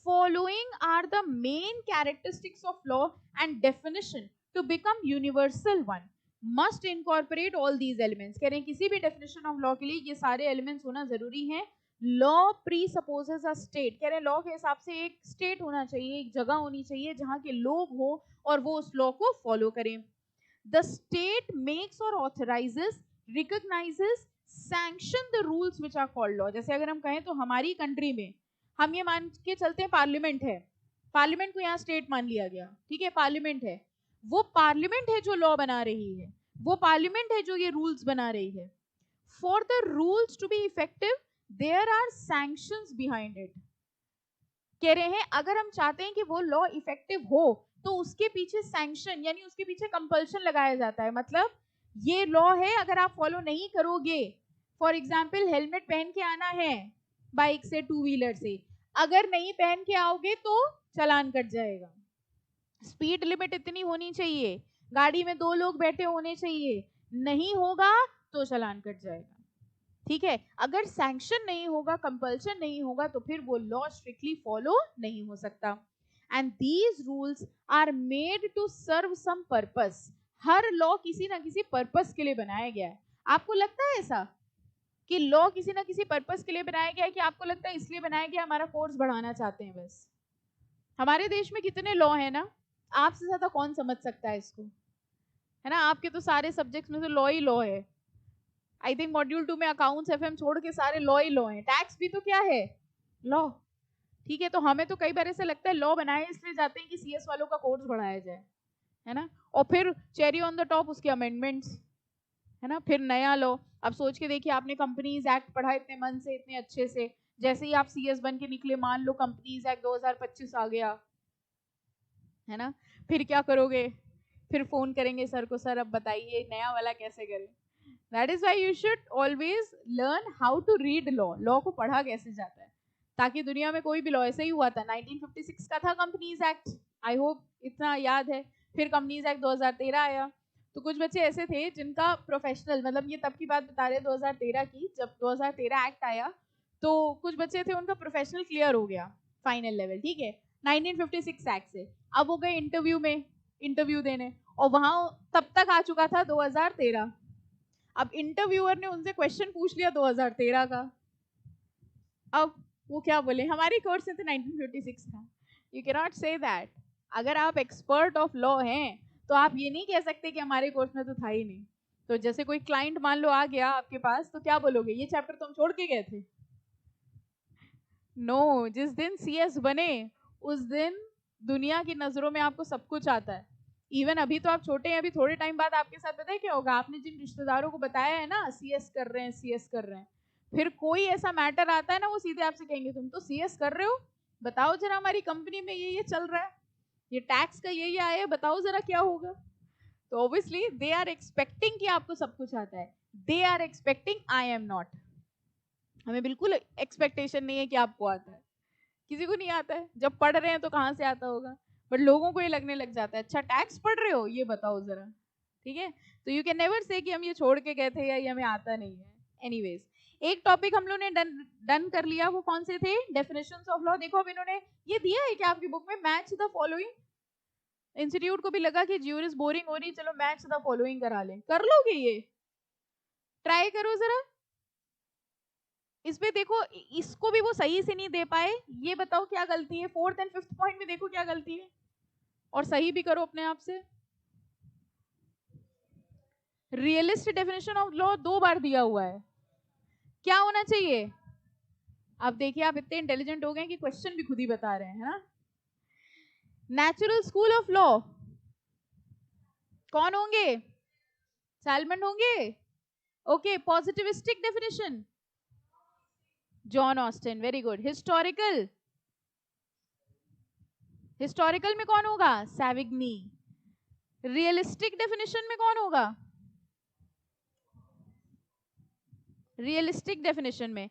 following are the main characteristics of law and definition to become universal one must incorporate all these elements। कह रहे हैं किसी भी definition of law के लिए ये सारे elements होना जरूरी हैं। law presupposes a state, कह रहे हैं लॉ के हिसाब से एक स्टेट होना चाहिए, एक जगह होनी चाहिए जहां के लोग हो और वो उस लॉ को फॉलो करें। the state makes or authorizes, recognizes, sanction the rules which are called law। जैसे अगर हम कहें तो हमारी कंट्री में हम ये मान के चलते हैं पार्लियामेंट है, पार्लियामेंट को यहाँ स्टेट मान लिया गया, ठीक है, पार्लियामेंट है, वो पार्लियामेंट है जो लॉ बना रही है, वो पार्लियामेंट है जो ये रूल्स बना रही है। For the rules to be effective there are sanctions behind it, कह रहे हैं अगर हम चाहते हैं कि वो लॉ इफेक्टिव हो तो उसके पीछे सैंक्शन यानी उसके पीछे कंपल्शन लगाया जाता है। मतलब ये लॉ है, अगर आप फॉलो नहीं करोगे, फॉर एग्जाम्पल हेलमेट पहन के आना है बाइक से, टू व्हीलर से, अगर नहीं पहन के आओगे तो चालान कट जाएगा। स्पीड लिमिट इतनी होनी चाहिए, गाड़ी में 2 लोग बैठे होने चाहिए, नहीं होगा तो चालान कट जाएगा, ठीक है। अगर सैंक्शन नहीं होगा, कंपल्शन नहीं होगा, तो फिर वो लॉ स्ट्रिक्टली फॉलो नहीं हो सकता। And these rules are made to serve some purpose, हर लॉ किसी ना किसी पर्पस के लिए बनाया गया है। आपको लगता है ऐसा कि लॉ किसी ना किसी पर्पस के लिए बनाया गया है, कि आपको लगता है इसलिए बनाया गया हमारा फोर्स बढ़ाना चाहते हैं बस? हमारे देश में कितने लॉ है ना, आपसे ज्यादा कौन समझ सकता है इसको, है ना। आपके तो सारे सब्जेक्ट्स में से लॉ ही लॉ है। आई थिंक मॉड्यूल 2 में अकाउंट्स एफएम छोड़ के सारे लॉ ही लॉ है। टैक्स भी तो क्या है, लॉ, ठीक है। तो हमें तो कई बार ऐसा लगता है लॉ बनाए इसलिए जाते हैं कि सीएस वालों का कोर्स बढ़ाया जाए, है ना, और फिर चेरी ऑन द टॉप उसके अमेंडमेंट्स, है ना, फिर नया लॉ। अब सोच के देखिए, आपने कंपनीज एक्ट पढ़ा इतने मन से, इतने अच्छे से, जैसे ही आप सीएस बन के निकले, मान लो कंपनीज एक्ट 2025 आ गया, है ना, फिर क्या करोगे? फिर फोन करेंगे सर को, सर अब बताइए नया वाला कैसे करें। That is why you should always learn how to read law, law को पढ़ा कैसे जाता है, ताकि दुनिया में कोई भी लॉ, ऐसे ही हुआ था 1956 का था कंपनीज एक्ट, आई होप इतना याद है। फिर कंपनीज एक्ट 2013 आया, तो कुछ बच्चे ऐसे थे जिनका प्रोफेशनल, मतलब ये तब की बात बता रहे 2013 की, जब 2013 एक्ट आया तो कुछ बच्चे थे उनका प्रोफेशनल क्लियर हो गया फाइनल लेवल, ठीक है, 1956 एक्ट से। अब वो गए इंटरव्यू में, इंटरव्यू देने, और वहां तब तक आ चुका था 2013। अब इंटरव्यूअर ने उनसे क्वेश्चन पूछ लिया 2013 का, अब वो क्या बोले, हमारी कोर्स में तो 1956 था। You can not say that. अगर आप एक्सपर्ट ऑफ लॉ हैं तो आप ये नहीं कह सकते कि हमारे कोर्स में तो था ही नहीं। तो जैसे कोई क्लाइंट मान लो आ गया आपके पास, तो क्या बोलोगे, ये चैप्टर तुम छोड़ के गए थे? नो, जिस दिन सीएस बने उस दिन दुनिया की नजरों में आपको सब कुछ आता है। इवन अभी तो आप छोटे हैं, अभी थोड़े टाइम बाद आपके साथ पता है क्या होगा, आपने जिन रिश्तेदारों को बताया है ना सीएस कर रहे हैं, सीएस कर रहे हैं, फिर कोई ऐसा मैटर आता है ना, वो सीधे आपसे कहेंगे तुम तो सीएस कर रहे हो, बताओ जरा हमारी कंपनी में ये चल रहा है, ये टैक्स का ये आया है, बताओ जरा क्या होगा। तो ऑब्वियसली दे आर एक्सपेक्टिंग कि आपको सब कुछ आता है, they are expecting I am not. हमें बिल्कुल एक्सपेक्टेशन नहीं है कि आपको आता है, किसी को नहीं आता है, जब पढ़ रहे हैं तो कहाँ से आता होगा, बट लोगों को ये लगने लग जाता है अच्छा टैक्स पढ़ रहे हो, ये बताओ जरा, ठीक है। तो यू कैन नेवर से कि हम ये छोड़ के गए थे या ये हमें आता नहीं है। एनीवेज, एक टॉपिक हम लोग ने डन कर लिया, वो कौन से थे, डेफिनेशंस ऑफ लॉ। देखो अब इन्होंने ये दिया है कि आपकी बुक में मैच द फॉलोइंग, इंस्टीट्यूट को भी लगा कि ज्यूरिस बोरिंग हो रही, चलो मैच द फॉलोइंग करा लें, कर लोगे ये, ट्राई करो जरा। इसमें देखो इसको भी वो सही से नहीं दे पाए, ये बताओ क्या गलती है, फोर्थ एंड फिफ्थ पॉइंट में देखो क्या गलती है, और सही भी करो अपने आप से। रियलिस्टिक डेफिनेशन ऑफ लॉ 2 बार दिया हुआ है, क्या होना चाहिए। अब देखिए आप इतने इंटेलिजेंट हो गए कि क्वेश्चन भी खुद ही बता रहे हैं, है ना। नेचुरल स्कूल ऑफ लॉ कौन होंगे, सैलमन होंगे, okay. Positivistic definition John Austin, very good. Historical, historical में कौन होगा, सैविग्नी। रियलिस्टिक डेफिनेशन में कौन होगा, रियलिस्टिक डेफिनेशन में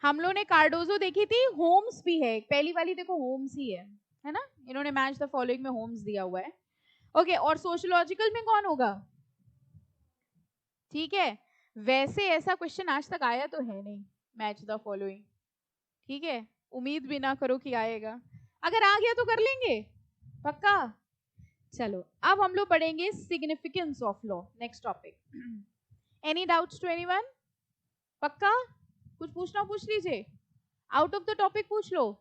हम लोग ने कार्डोजो देखी थी, होम्स भी है, पहली वाली देखो होम्स ही है ना, इन्होंने मैच द फॉलोइंग में होम्स दिया हुआ है, ओके। और सोशियोलॉजिकल में कौन होगा, ठीक है। वैसे ऐसा क्वेश्चन आज तक आया तो है नहीं, मैच द फॉलोइंग, ठीक है, उम्मीद भी ना करो कि आएगा, अगर आ गया तो कर लेंगे पक्का। चलो अब हम लोग पढ़ेंगे significance of law, next topic. Any doubts to anyone, पक्का, कुछ पूछना पूछ लीजिए, आउट ऑफ द टॉपिक पूछ लो,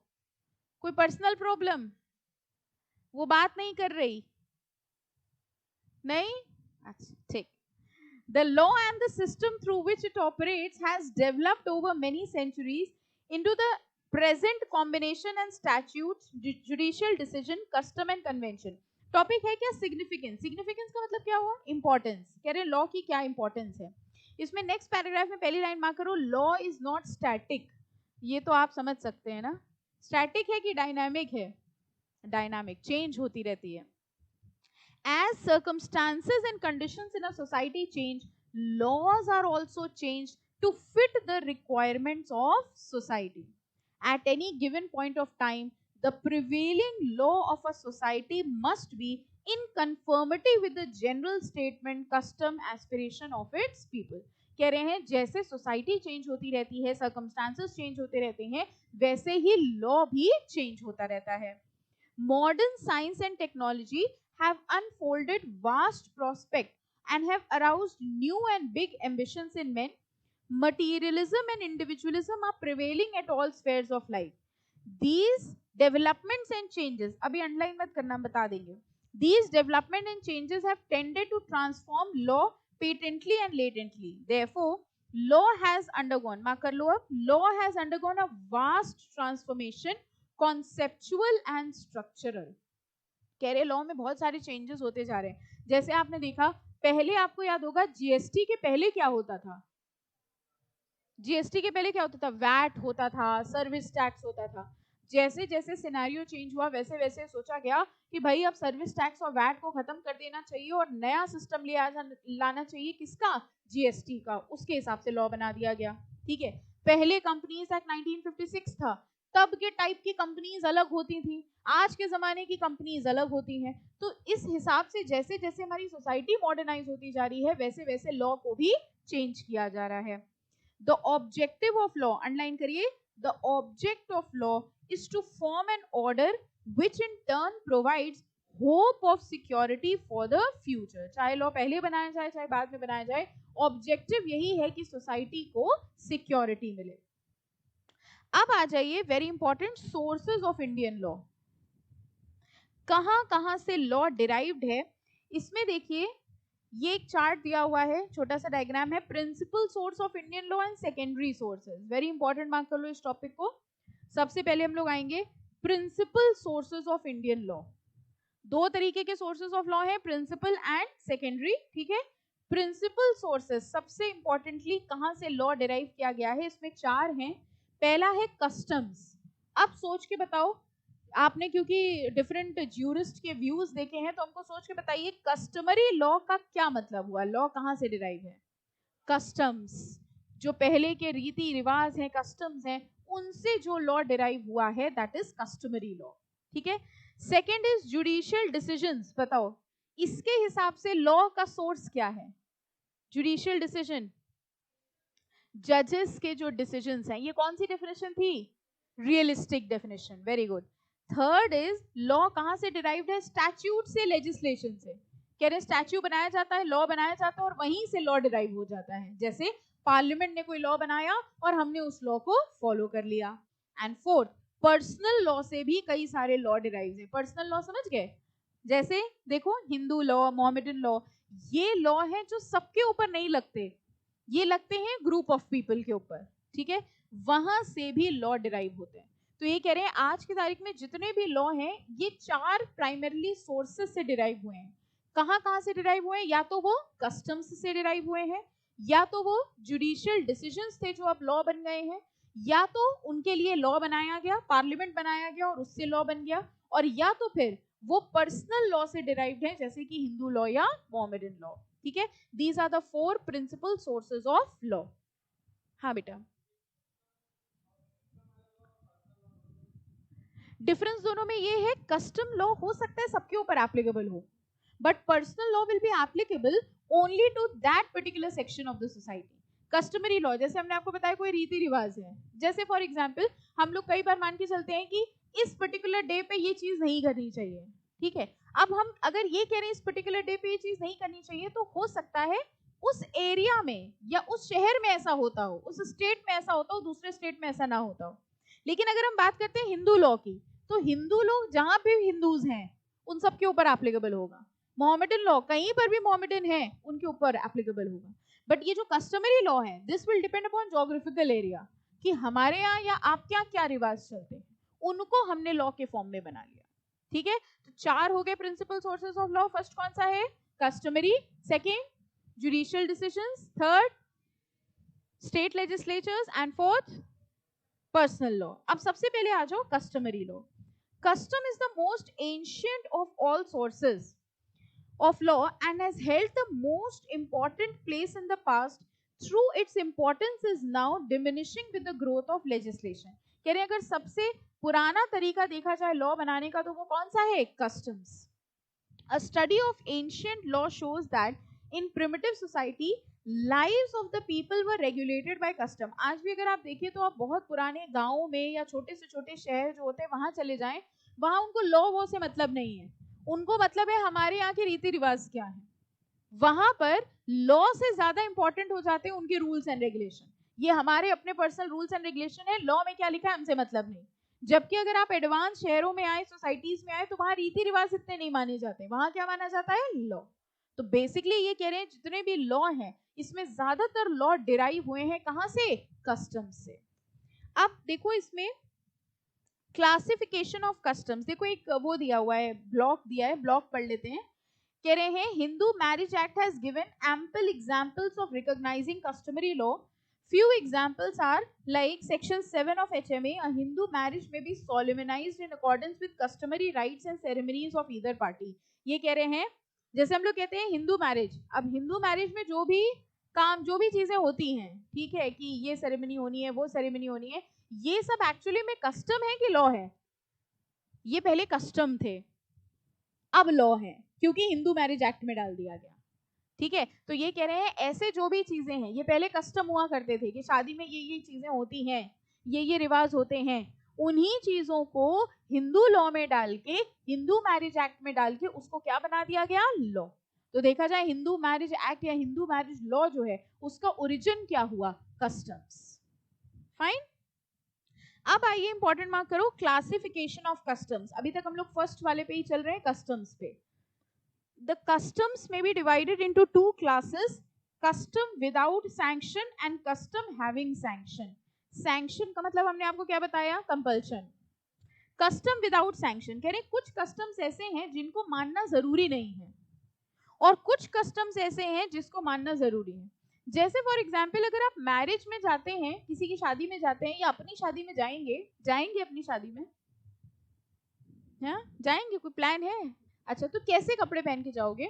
कोई पर्सनल प्रॉब्लम, वो बात नहीं कर रही, नहीं, अच्छा ठीक। The law and the system through which it operates has developed over many centuries into the present combination and statutes, judicial decision, custom and convention। Topic है क्या, सिग्निफिकेंस। सिग्निफिकेंस का मतलब क्या हुआ, इंपॉर्टेंस, कह रहे हैं लॉ की क्या इंपॉर्टेंस है। इसमें नेक्स्ट पैराग्राफ में पहली लाइन मार्क करो, लॉ इज नॉट स्टैटिक, ये तो आप समझ सकते हैं ना, स्टैटिक है कि डायनामिक है, डायनामिक, चेंज होती रहती है। As circumstances and conditions in a society change, laws are also changed to fit the requirements of society. At any given point of time, the prevailing law of a society must be in conformity with the general statement, custom, aspiration of its people. कह रहे हैं जैसे society change होती रहती है, circumstances change होते रहते हैं, वैसे ही लॉ भी चेंज होता रहता है। Modern science and technology have unfolded vast prospects and have aroused new and big ambitions in men. Materialism and individualism are prevailing at all spheres of life. These developments and changes, अभी underline मत करना, बता देंगे। These development and changes have tended to transform law patently and latently. Therefore, law has undergone, mark कर लो अब, law has undergone a vast transformation, conceptual and structural। कह रहे law में बहुत सारे चेंजेस होते जा रहे हैं। जैसे आपने देखा, पहले आपको याद होगा जीएसटी के पहले क्या होता था, जीएसटी के पहले क्या होता था, वैट होता था, सर्विस टैक्स होता था। जैसे जैसे सिनेरियो चेंज हुआ वैसे वैसे सोचा गया कि भाई अब सर्विस टैक्स और वैट को खत्म कर देना चाहिए और नया सिस्टम लाना चाहिए, किसका, जीएसटी का। उसके हिसाब से लॉ बना दिया गया। ठीक है, पहले कंपनीज एक्ट 1956 था, तब के टाइप की कंपनीज अलग होती थी, आज के जमाने की कंपनीज अलग होती हैं। तो इस हिसाब से जैसे जैसे हमारी सोसाइटी मॉडर्नाइज होती जा रही है वैसे वैसे लॉ को भी चेंज किया जा रहा है। The objective of law, underline करिए, the object of law is to form an order which in turn provides hope of security for the future. चाहे लॉ पहले बनाया जाए चाहे बाद में बनाया जाए, ऑब्जेक्टिव यही है कि सोसाइटी को सिक्योरिटी मिले। अब आ जाइए very important, sources of Indian law. कहां कहां से लॉ डिराइव्ड है, इसमें देखिए ये एक चार्ट दिया हुआ है, छोटा सा डायग्राम है, principal source of Indian law and secondary sources. Very important, mark कर लो इस टॉपिक को। सबसे पहले हम लोग आएंगे principal sources of Indian law. दो तरीके के सोर्सेज ऑफ लॉ है, प्रिंसिपल एंड सेकेंडरी। ठीक है, प्रिंसिपल सोर्सेज सबसे इंपॉर्टेंटली कहां से लॉ डिराइव किया गया है, इसमें चार हैं। पहला है कस्टम्स। अब सोच के बताओ, आपने क्योंकि डिफरेंट ज्यूरिस्ट के व्यूज देखे हैं तो हमको सोच के बताइए कस्टमरी लॉ का क्या मतलब हुआ, लॉ कहां से डिराइव है, कस्टम्स, जो पहले के रीति रिवाज हैं, कस्टम्स हैं, उनसे जो लॉ डिराइव हुआ है दैट इज कस्टमरी लॉ। ठीक है, सेकेंड इज जुडिशियल डिसीजंस। बताओ इसके हिसाब से लॉ का सोर्स क्या है, जुडिशियल डिसीजन, जजेस के जो डिसीजंस हैं, ये कौन सी डेफिनेशन थी, realistic definition, very good. Third is law कहां से डिराइव्ड है, स्टैट्यूट से, लेजिस्लेशन से। कह रहे स्टैच्यू बनाया जाता है, लॉ बनाया जाता है और वहीं से लॉ डिराइव हो जाता है, जैसे पार्लियामेंट ने कोई लॉ बनाया और हमने उस लॉ को फॉलो कर लिया। एंड फोर्थ, पर्सनल लॉ से भी कई सारे लॉ डिराइव है। पर्सनल लॉ समझ गए, जैसे देखो हिंदू लॉ, मोहम्मदन लॉ, ये लॉ है जो सबके ऊपर नहीं लगते, ये लगते हैं ग्रुप ऑफ पीपल के ऊपर। ठीक है, वहां से भी लॉ डिराइव होते हैं। तो ये कह रहे हैं आज की तारीख में जितने भी लॉ हैं ये चार प्राइमरली सोर्सेस से डिराइव हुए हैं। कहां कहां से डिराइव हुए हैं, या तो वो कस्टम्स से डिराइव हुए हैं, या तो वो जुडिशियल डिसीजंस थे जो अब लॉ बन गए हैं, या तो उनके लिए लॉ बनाया गया, पार्लियामेंट बनाया गया और उससे लॉ बन गया, और या तो फिर वो पर्सनल लॉ से डिराइव्ड है जैसे कि हिंदू लॉ या मोहम्मदन लॉ। ठीक है, these are the four principal sources of law. हाँ बेटा, डिफरेंस दोनों में ये है, कस्टम लॉ हो सकता है सबके ऊपर एप्लीकेबल हो, but personal law will be applicable only to that particular section of the society. Customary law जैसे हमने आपको बताया कोई रीति रिवाज है, जैसे फॉर एग्जांपल हम लोग कई बार मान के चलते हैं कि इस पर्टिकुलर डे पे ये चीज नहीं करनी चाहिए। ठीक है, अब हम अगर ये कह रहे हैं इस पर्टिकुलर डे पे ये चीज नहीं करनी चाहिए, तो हो सकता है उस एरिया में या उस शहर में ऐसा होता हो, उस स्टेट में ऐसा होता हो, दूसरे स्टेट में ऐसा ना होता हो। लेकिन अगर हम बात करते हैं हिंदू लॉ की, तो हिंदू लोग जहां पे हिंदूज हैं उन सब के ऊपर एप्लीकेबल होगा। मोहम्मदन लॉ कहीं पर भी मोहम्मदन है उनके ऊपर एप्लीकेबल होगा। बट ये जो कस्टमरी लॉ है this will depend upon geographical area, कि हमारे यहाँ या आपके यहाँ क्या रिवाज चलते हैं, उनको हमने लॉ के फॉर्म में बना लिया। ठीक है, तो चार हो गए principal sources of law. First कौन सा है, customary, second judicial decisions, third state legislatures and fourth personal law. अब सबसे पहले आ जाओ customary law. Custom is the most ancient of all sources of law and has held the most important place in the past. Through its importance is now diminishing with the growth of legislation. कह रहे हैं अगर सबसे पुराना तरीका देखा जाए law बनाने का तो वो कौन सा है, customs. A study of ancient law shows that in primitive society lives of the people were regulated by custom. आज भी अगर आप देखिए तो आप बहुत पुराने गांवों में या छोटे से छोटे शहर जो होते हैं वहां चले जाएं, वहां उनको लॉ वो से मतलब नहीं है, उनको मतलब है हमारे यहाँ के रीति रिवाज क्या है। वहां पर लॉ से ज्यादा इंपॉर्टेंट हो जाते हैं उनके रूल्स एंड रेगुलेशन। ये हमारे अपने पर्सनल रूल्स एंड रेगुलेशन है, लॉ में क्या लिखा है हमसे मतलब नहीं। जबकि अगर आप एडवांस शहरों में आए, सोसाइटीज में आए, तो वहां रीति रिवाज इतने नहीं माने जाते, वहां क्या माना जाता है, लॉ। तो बेसिकली ये कह रहे हैं जितने भी लॉ हैं इसमें ज्यादातर लॉ डिराइव हुए हैं कहां से, कस्टम से। अब देखो इसमें क्लासिफिकेशन ऑफ कस्टम्स, देखो एक वो दिया हुआ है, ब्लॉक दिया है, ब्लॉक पढ़ लेते हैं। कह रहे हैं Hindu marriage act has given ample examples of recognising customary law Few examples are like Section 7 of HMA, a Hindu marriage may be solemnized in accordance with customary rites and ceremonies of either party. ये कह रहे हैं जैसे हम लोग कहते हैं Hindu marriage, अब हिंदू मैरिज में जो भी काम जो भी चीजें होती हैं, ठीक है, कि ये सेरेमनी होनी है, वो सेरेमनी होनी है, ये सब एक्चुअली में कस्टम है कि लॉ है? ये पहले कस्टम थे, अब लॉ है, क्योंकि हिंदू मैरिज एक्ट में डाल दिया गया। ठीक है, तो ये कह रहे हैं ऐसे जो भी चीजें हैं, ये पहले कस्टम हुआ करते थे कि शादी में ये चीजें होती हैं, ये रिवाज होते हैं, उन्हीं चीजों को हिंदू लॉ में डाल के, हिंदू मैरिज एक्ट में डाल के उसको क्या बना दिया गया? लॉ। तो देखा जाए हिंदू मैरिज एक्ट या हिंदू मैरिज लॉ जो है उसका ओरिजिन क्या हुआ? कस्टम्स। फाइन। अब आइए इंपॉर्टेंट मार्क करो, क्लासिफिकेशन ऑफ कस्टम्स। अभी तक हम लोग फर्स्ट वाले पे ही चल रहे हैं, कस्टम्स पे। The customs may be divided into two classes, custom without sanction and custom having sanction. Sanction का मतलब हमने आपको क्या बताया? कंपल्शन। कस्टम विदाउट सैंक्शन कह रहे कुछ कस्टम्स ऐसे हैं जिनको मानना जरूरी नहीं है, और कुछ कस्टम्स ऐसे हैं जिसको मानना जरूरी है। जैसे फॉर एग्जाम्पल अगर आप मैरिज में जाते हैं, किसी की शादी में जाते हैं, या अपनी शादी में जाएंगे अपनी शादी में, हाँ जाएंगे, कोई प्लान है? अच्छा, तो कैसे कपड़े पहन के जाओगे?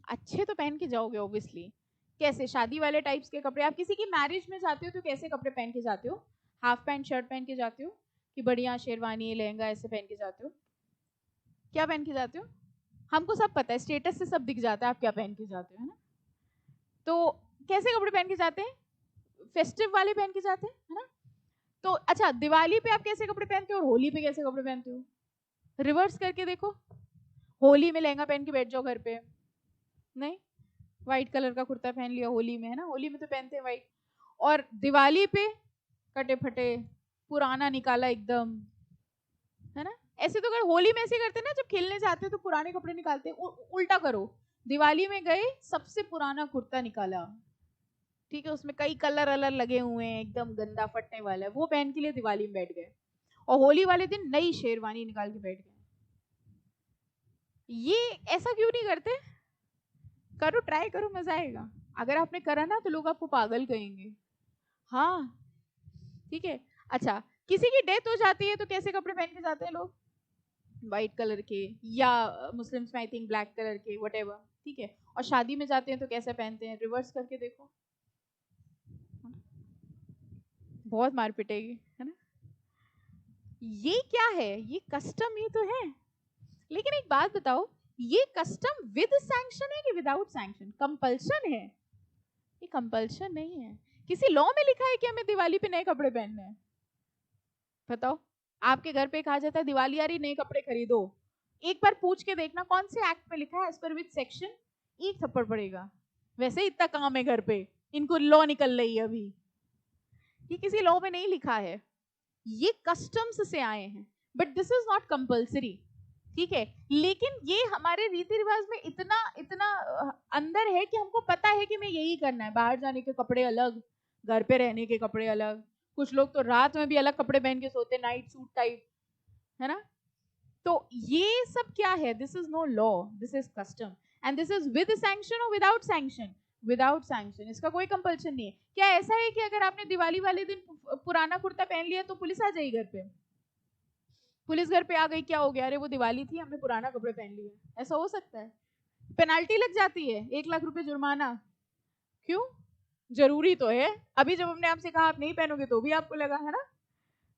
अच्छे तो पहन के जाओगे ऑब्वियसली। कैसे? शादी वाले टाइप्स के कपड़े। आप किसी की मैरिज में जाते हो तो कैसे कपड़े पहन के जाते हो? हाफ पैंट शर्ट पहन के जाते हो कि बढ़िया शेरवानी लहंगा ऐसे पहन के जाते हो? क्या पहन के जाते हो? हमको सब पता है, स्टेटस से सब दिख जाता है आप क्या पहन के जाते हो, है ना? तो कैसे कपड़े पहन के जाते हैं? फेस्टिव वाले पहन के जाते हैं, है ना? तो अच्छा, दिवाली पे आप कैसे कपड़े पहनते हो और होली पे कैसे कपड़े पहनते हो? रिवर्स करके देखो। होली में लहंगा पहन के बैठ जाओ घर पे, नहीं, व्हाइट कलर का कुर्ता पहन लिया होली में, है ना? होली में तो पहनते हैं व्हाइट। और दिवाली पे कटे फटे पुराना निकाला एकदम, है ना? ऐसे तो अगर होली में ऐसे करते ना, जब खेलने जाते हैं तो पुराने कपड़े निकालते हैं। उल्टा करो, दिवाली में गए सबसे पुराना कुर्ता निकाला, ठीक है, उसमें कई कलर अलर लगे हुए हैं, एकदम गंदा फटने वाला है, वो पहन के लिए दिवाली में बैठ गए, और होली वाले दिन नई शेरवानी निकाल के बैठ गए। ये ऐसा क्यों नहीं करते? करो, ट्राई करो, मजा आएगा। अगर आपने करा ना तो लोग आपको पागल कहेंगे। हाँ ठीक है। अच्छा, किसी की डेथ हो जाती है तो कैसे कपड़े पहन के जाते हैं लोग? व्हाइट कलर के, या मुस्लिम्स में आई थिंक ब्लैक कलर के, व्हाटएवर, ठीक है। और शादी में जाते हैं तो कैसे पहनते हैं? रिवर्स करके देखो, बहुत मार पिटेगी, है ना? ये क्या है? ये कस्टम ही तो है। लेकिन एक बात बताओ, ये कस्टम विद सैंक्शन है कि विदाउट सैंक्शन? कंपल्शन है, ये कंपल्शन नहीं है। किसी लॉ में लिखा है कि हमें दिवाली पे नए कपड़े पहनने हैं? बताओ, आपके घर पे कहा जाता है दिवाली आ रही, नए कपड़े खरीदो, एक बार पूछ के देखना कौन से एक्ट में लिखा है, एज पर विच सेक्शन, एक थप्पड़ पड़ेगा। वैसे इतना काम है घर पे, इनको लॉ निकल रही है अभी। ये किसी लॉ में नहीं लिखा है, ये कस्टम्स से आए हैं, but this is not compulsory, ठीक है। लेकिन ये हमारे रीति रिवाज में इतना इतना अंदर है कि हमको पता है कि मैं यही करना है। बाहर जाने के कपड़े अलग, घर पे रहने के कपड़े अलग, कुछ लोग तो रात में भी अलग कपड़े पहन के सोते, नाइट सूट टाइप, है ना? तो ये सब क्या है? This is no law, this is custom, and this is with sanction और विदाउट सैंक्शन? विदाउट सैंक्शन, इसका कोई कंपल्शन नहीं है। क्या ऐसा है कि अगर आपने दिवाली वाले दिन पुराना कुर्ता पहन लिया तो पुलिस आ जाएगी घर पे? पुलिस घर पे आ गई, क्या हो गया? अरे वो दिवाली थी, हमने पुराना कपड़े पहन लिए, ऐसा हो सकता है? पेनाल्टी लग जाती है, 1 लाख रुपए जुर्माना। क्यों? जरूरी तो है, अभी जब हमने आपसे कहा आप नहीं पहनोगे तो भी आपको लगा, है ना?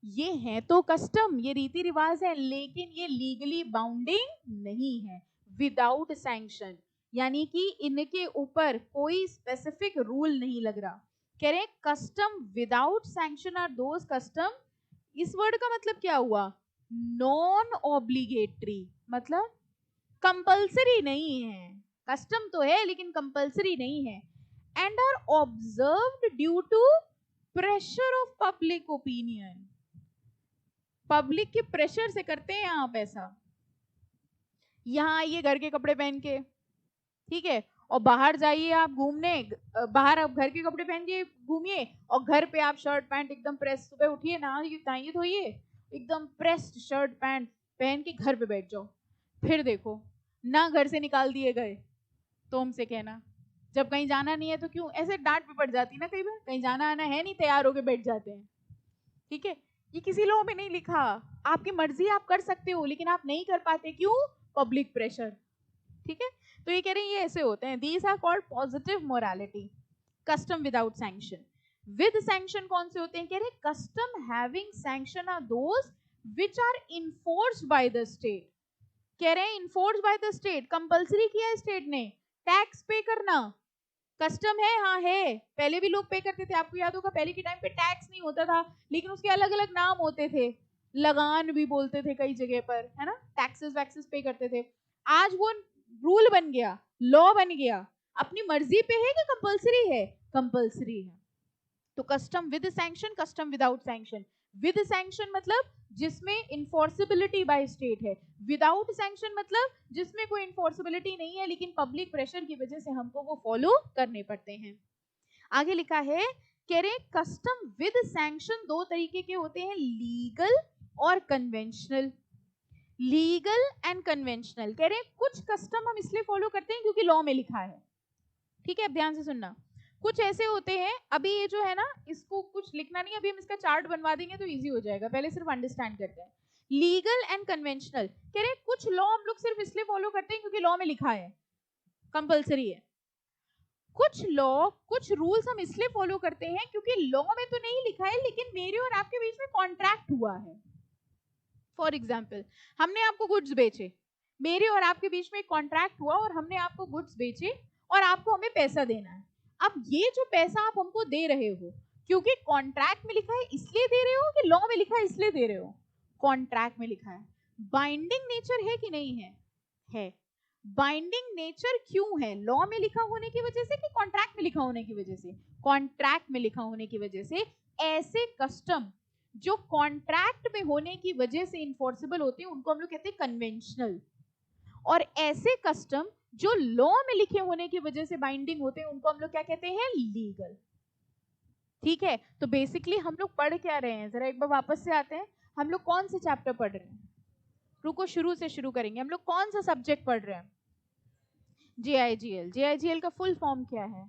ये है तो कस्टम, ये रीति रिवाज है, लेकिन ये लीगली बाउंडिंग नहीं है, विदाउट सैंक्शन, यानी कि इनके ऊपर कोई स्पेसिफिक रूल नहीं लग रहा। कह रहे custom without sanction are those custom, इस वर्ड का मतलब क्या हुआ? नॉन ऑब्लिगेटरी, मतलब कंपल्सरी नहीं है। कस्टम तो है लेकिन कंपल्सरी नहीं है। And are observed due to pressure of public opinion, public के प्रेशर से करते हैं आप ऐसा। यहाँ आइए घर के कपड़े पहन के, ठीक है, और बाहर जाइए आप घूमने, बाहर आप घर के कपड़े पहन के घूमिए, और घर पे आप शर्ट पैंट एकदम प्रेस, सुबह उठिए नहाइए धोइए, एकदम प्रेस्ड शर्ट पैंट पहन के घर पे बैठ जाओ। फिर देखो ना, घर से निकाल दिए गए तो हमसे कहना, जब कहीं जाना नहीं है तो क्यों, ऐसे डांट भी पड़ जाती ना कई बार, कहीं जाना आना है नहीं, तैयार होके बैठ जाते हैं। ठीक है, ये किसी लॉ में नहीं लिखा, आपकी मर्जी आप कर सकते हो लेकिन आप नहीं कर पाते, क्यों, पब्लिक प्रेशर। ठीक है, तो ये कह रहे हैं ये ऐसे होते हैं, these are called positive morality. Custom without sanction. With sanction कौन से होते हैं, कह रहे हैं custom having sanction are those which are enforced by the state. कह रहे हैं enforced by the state, compulsory किया है स्टेट ने टैक्स पे करना। कस्टम है, हाँ है, पहले भी लोग पे करते थे, आपको याद होगा पहले के टाइम पे टैक्स नहीं होता था, लेकिन उसके अलग अलग नाम होते थे, लगान भी बोलते थे कई जगह पर, है ना, टैक्सेस वैक्सेस पे करते थे। आज वो रूल बन गया, लॉ बन गया, अपनी मर्जी पे है कि कंपलसरी है, कंपलसरी है। तो custom with sanction, custom without sanction. With sanction मतलब जिसमें इन्फोर्सिबिलिटी बाय स्टेट है, विदाउट सैंक्शन मतलब जिसमें कोई इन्फोर्सिबिलिटी नहीं है लेकिन पब्लिक प्रेशर की वजह से हमको वो फॉलो करने पड़ते हैं। आगे लिखा है, कह रहे कस्टम विद सैंक्शन दो तरीके के होते हैं, लीगल और कन्वेंशनल। लीगल एंड कन्वेंशनल, कह रहे हैं कुछ कस्टम हम इसलिए फॉलो करते हैं क्योंकि लॉ में लिखा है। ठीक है, अब ध्यान से सुनना, कुछ ऐसे होते हैं, अभी ये जो है ना इसको कुछ लिखना नहीं, अभी हम इसका चार्ट बनवा देंगे तो इजी हो जाएगा, पहले सिर्फ अंडरस्टैंड करते हैं। लीगल एंड कन्वेंशनल, कह रहे हैं कुछ लॉ हम लोग सिर्फ इसलिए फॉलो करते हैं क्योंकि लॉ में लिखा है, कंपलसरी है। कुछ लॉ, कुछ रूल्स हम इसलिए फॉलो करते हैं क्योंकि लॉ में तो नहीं लिखा है लेकिन मेरे और आपके बीच में कॉन्ट्रैक्ट हुआ है। फॉर एग्जाम्पल, हमने आपको गुड्स बेचे, मेरे और आपके बीच में कॉन्ट्रैक्ट हुआ और हमने आपको गुड्स बेचे और आपको हमें पैसा देना है। अब ये जो पैसा आप हमको दे रहे हो, क्योंकि कॉन्ट्रैक्ट में लिखा है इसलिए दे रहे हो कि लॉ में लिखा है इसलिए दे रहे हो, कॉन्ट्रैक्ट में लिखा है। बाइंडिंग नेचर है कि नहीं है, है। बाइंडिंग नेचर क्यों है, लॉ में लिखा होने की वजह से कि कॉन्ट्रैक्ट में लिखा होने की वजह से, कॉन्ट्रैक्ट में लिखा होने की वजह से। ऐसे कस्टम जो कॉन्ट्रैक्ट में होने की वजह से इन्फोर्सिबल होते हैं उनको हम लोग कहते हैं कन्वेंशनल, और ऐसे कस्टम जो लॉ में लिखे होने की वजह से बाइंडिंग होते हैं उनको हम लोग क्या कहते हैं, लीगल। ठीक है, तो बेसिकली हम लोग पढ़ क्या रहे हैं, जरा एक बार वापस से आते हैं, हम लोग कौन से चैप्टर पढ़ रहे हैं, रुको शुरू से शुरू करेंगे, हम लोग कौन सा सब्जेक्ट पढ़ रहे हैं, JIGL। JIGL का फुल फॉर्म क्या है,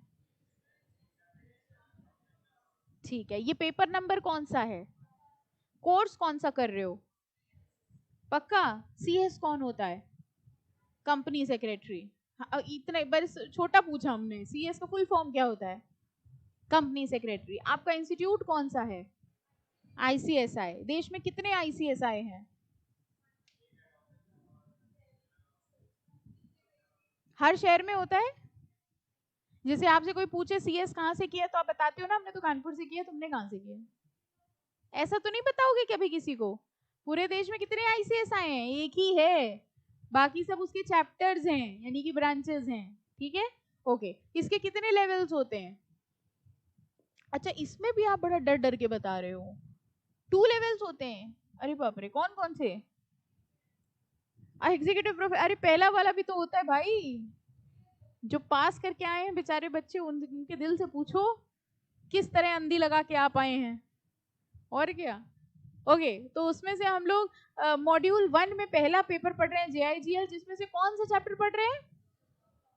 ठीक है, ये पेपर नंबर कौन सा है, कोर्स कौन सा कर रहे हो, पक्का। CS कौन होता है, कंपनी सेक्रेटरी। इतना एक बार छोटा पूछा हमने, CS का फुल फॉर्म क्या होता है, कंपनी सेक्रेटरी। आपका इंस्टीट्यूट कौन सा है, ICSI। देश में कितने ICSI हैं, हर शहर में होता है। जैसे आपसे कोई पूछे CS कहाँ से किया तो आप बताते हो ना हमने तो कानपुर से किया, तुमने कहाँ से किया, ऐसा तो नहीं बताओगे कभी किसी को। पूरे देश में कितने ICSI हैं, एक ही है, बाकी सब उसके चैप्टर्स हैं यानी कि ब्रांचेस हैं। ठीक है, ओके, इसके कितने लेवल्स होते हैं, अच्छा इसमें भी आप बड़ा डर डर के बता रहे हो, 2 लेवल्स होते हैं। अरे बाप रे, कौन कौन से, एग्जीक्यूटिव प्रोफेसर, अरे पहला वाला भी तो होता है भाई, जो पास करके आए हैं बेचारे बच्चे, उनके दिल से पूछो किस तरह अंधी लगा के आप आए हैं, और क्या। ओके, तो उसमें से हम लोग मॉड्यूल 1 में पहला पेपर पढ़ रहे हैं JIGL, जिसमें से कौन सा चैप्टर पढ़ रहे हैं,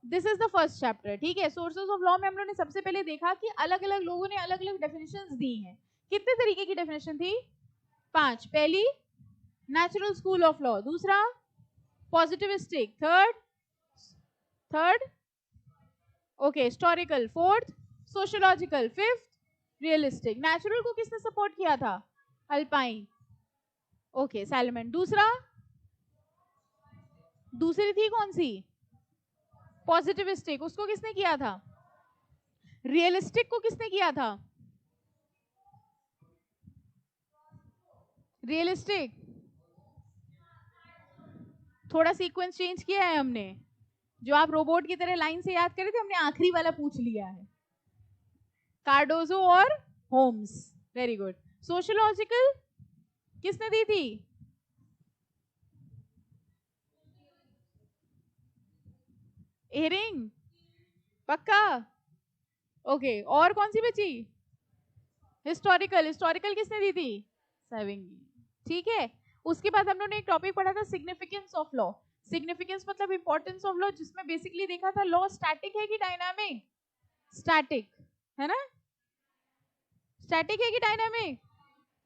this is the first chapter. ठीक है, सोर्सेज ऑफ लॉ में हम लोगों ने सबसे पहले देखा कि अलग अलग लोगों ने अलग अलग डेफिनेशंस दी हैं। कितने तरीके की डेफिनेशन थी, 5। पहली नेचुरल स्कूल ऑफ लॉ, दूसरा positivistic, third okay historical, fourth sociological, fifth realistic. Natural को किसने सपोर्ट किया था, अल्पाइन, ओके सैलमन। दूसरी थी कौन सी, पॉजिटिविस्टिक, उसको किसने किया था, रियलिस्टिक को किसने किया था, रियलिस्टिक, थोड़ा सीक्वेंस चेंज किया है हमने, जो आप रोबोट की तरह लाइन से याद करे थे हमने आखिरी वाला पूछ लिया है, कार्डोजो और होम्स, वेरी गुड। सोशियोलॉजिकल किसने दी थी, एरिंग, पक्का, ओके, और कौन सी बची, हिस्टोरिकल किसने दी थी, सेविंगी। ठीक है, उसके बाद हम लोगों ने एक टॉपिक पढ़ा था सिग्निफिकेंस ऑफ लॉ। सिग्निफिकेंस मतलब इंपॉर्टेंस ऑफ लॉ, जिसमें बेसिकली देखा था लॉ स्टैटिक है कि डायनामिक, स्टैटिक है ना, स्टैटिक है कि डायनामिक?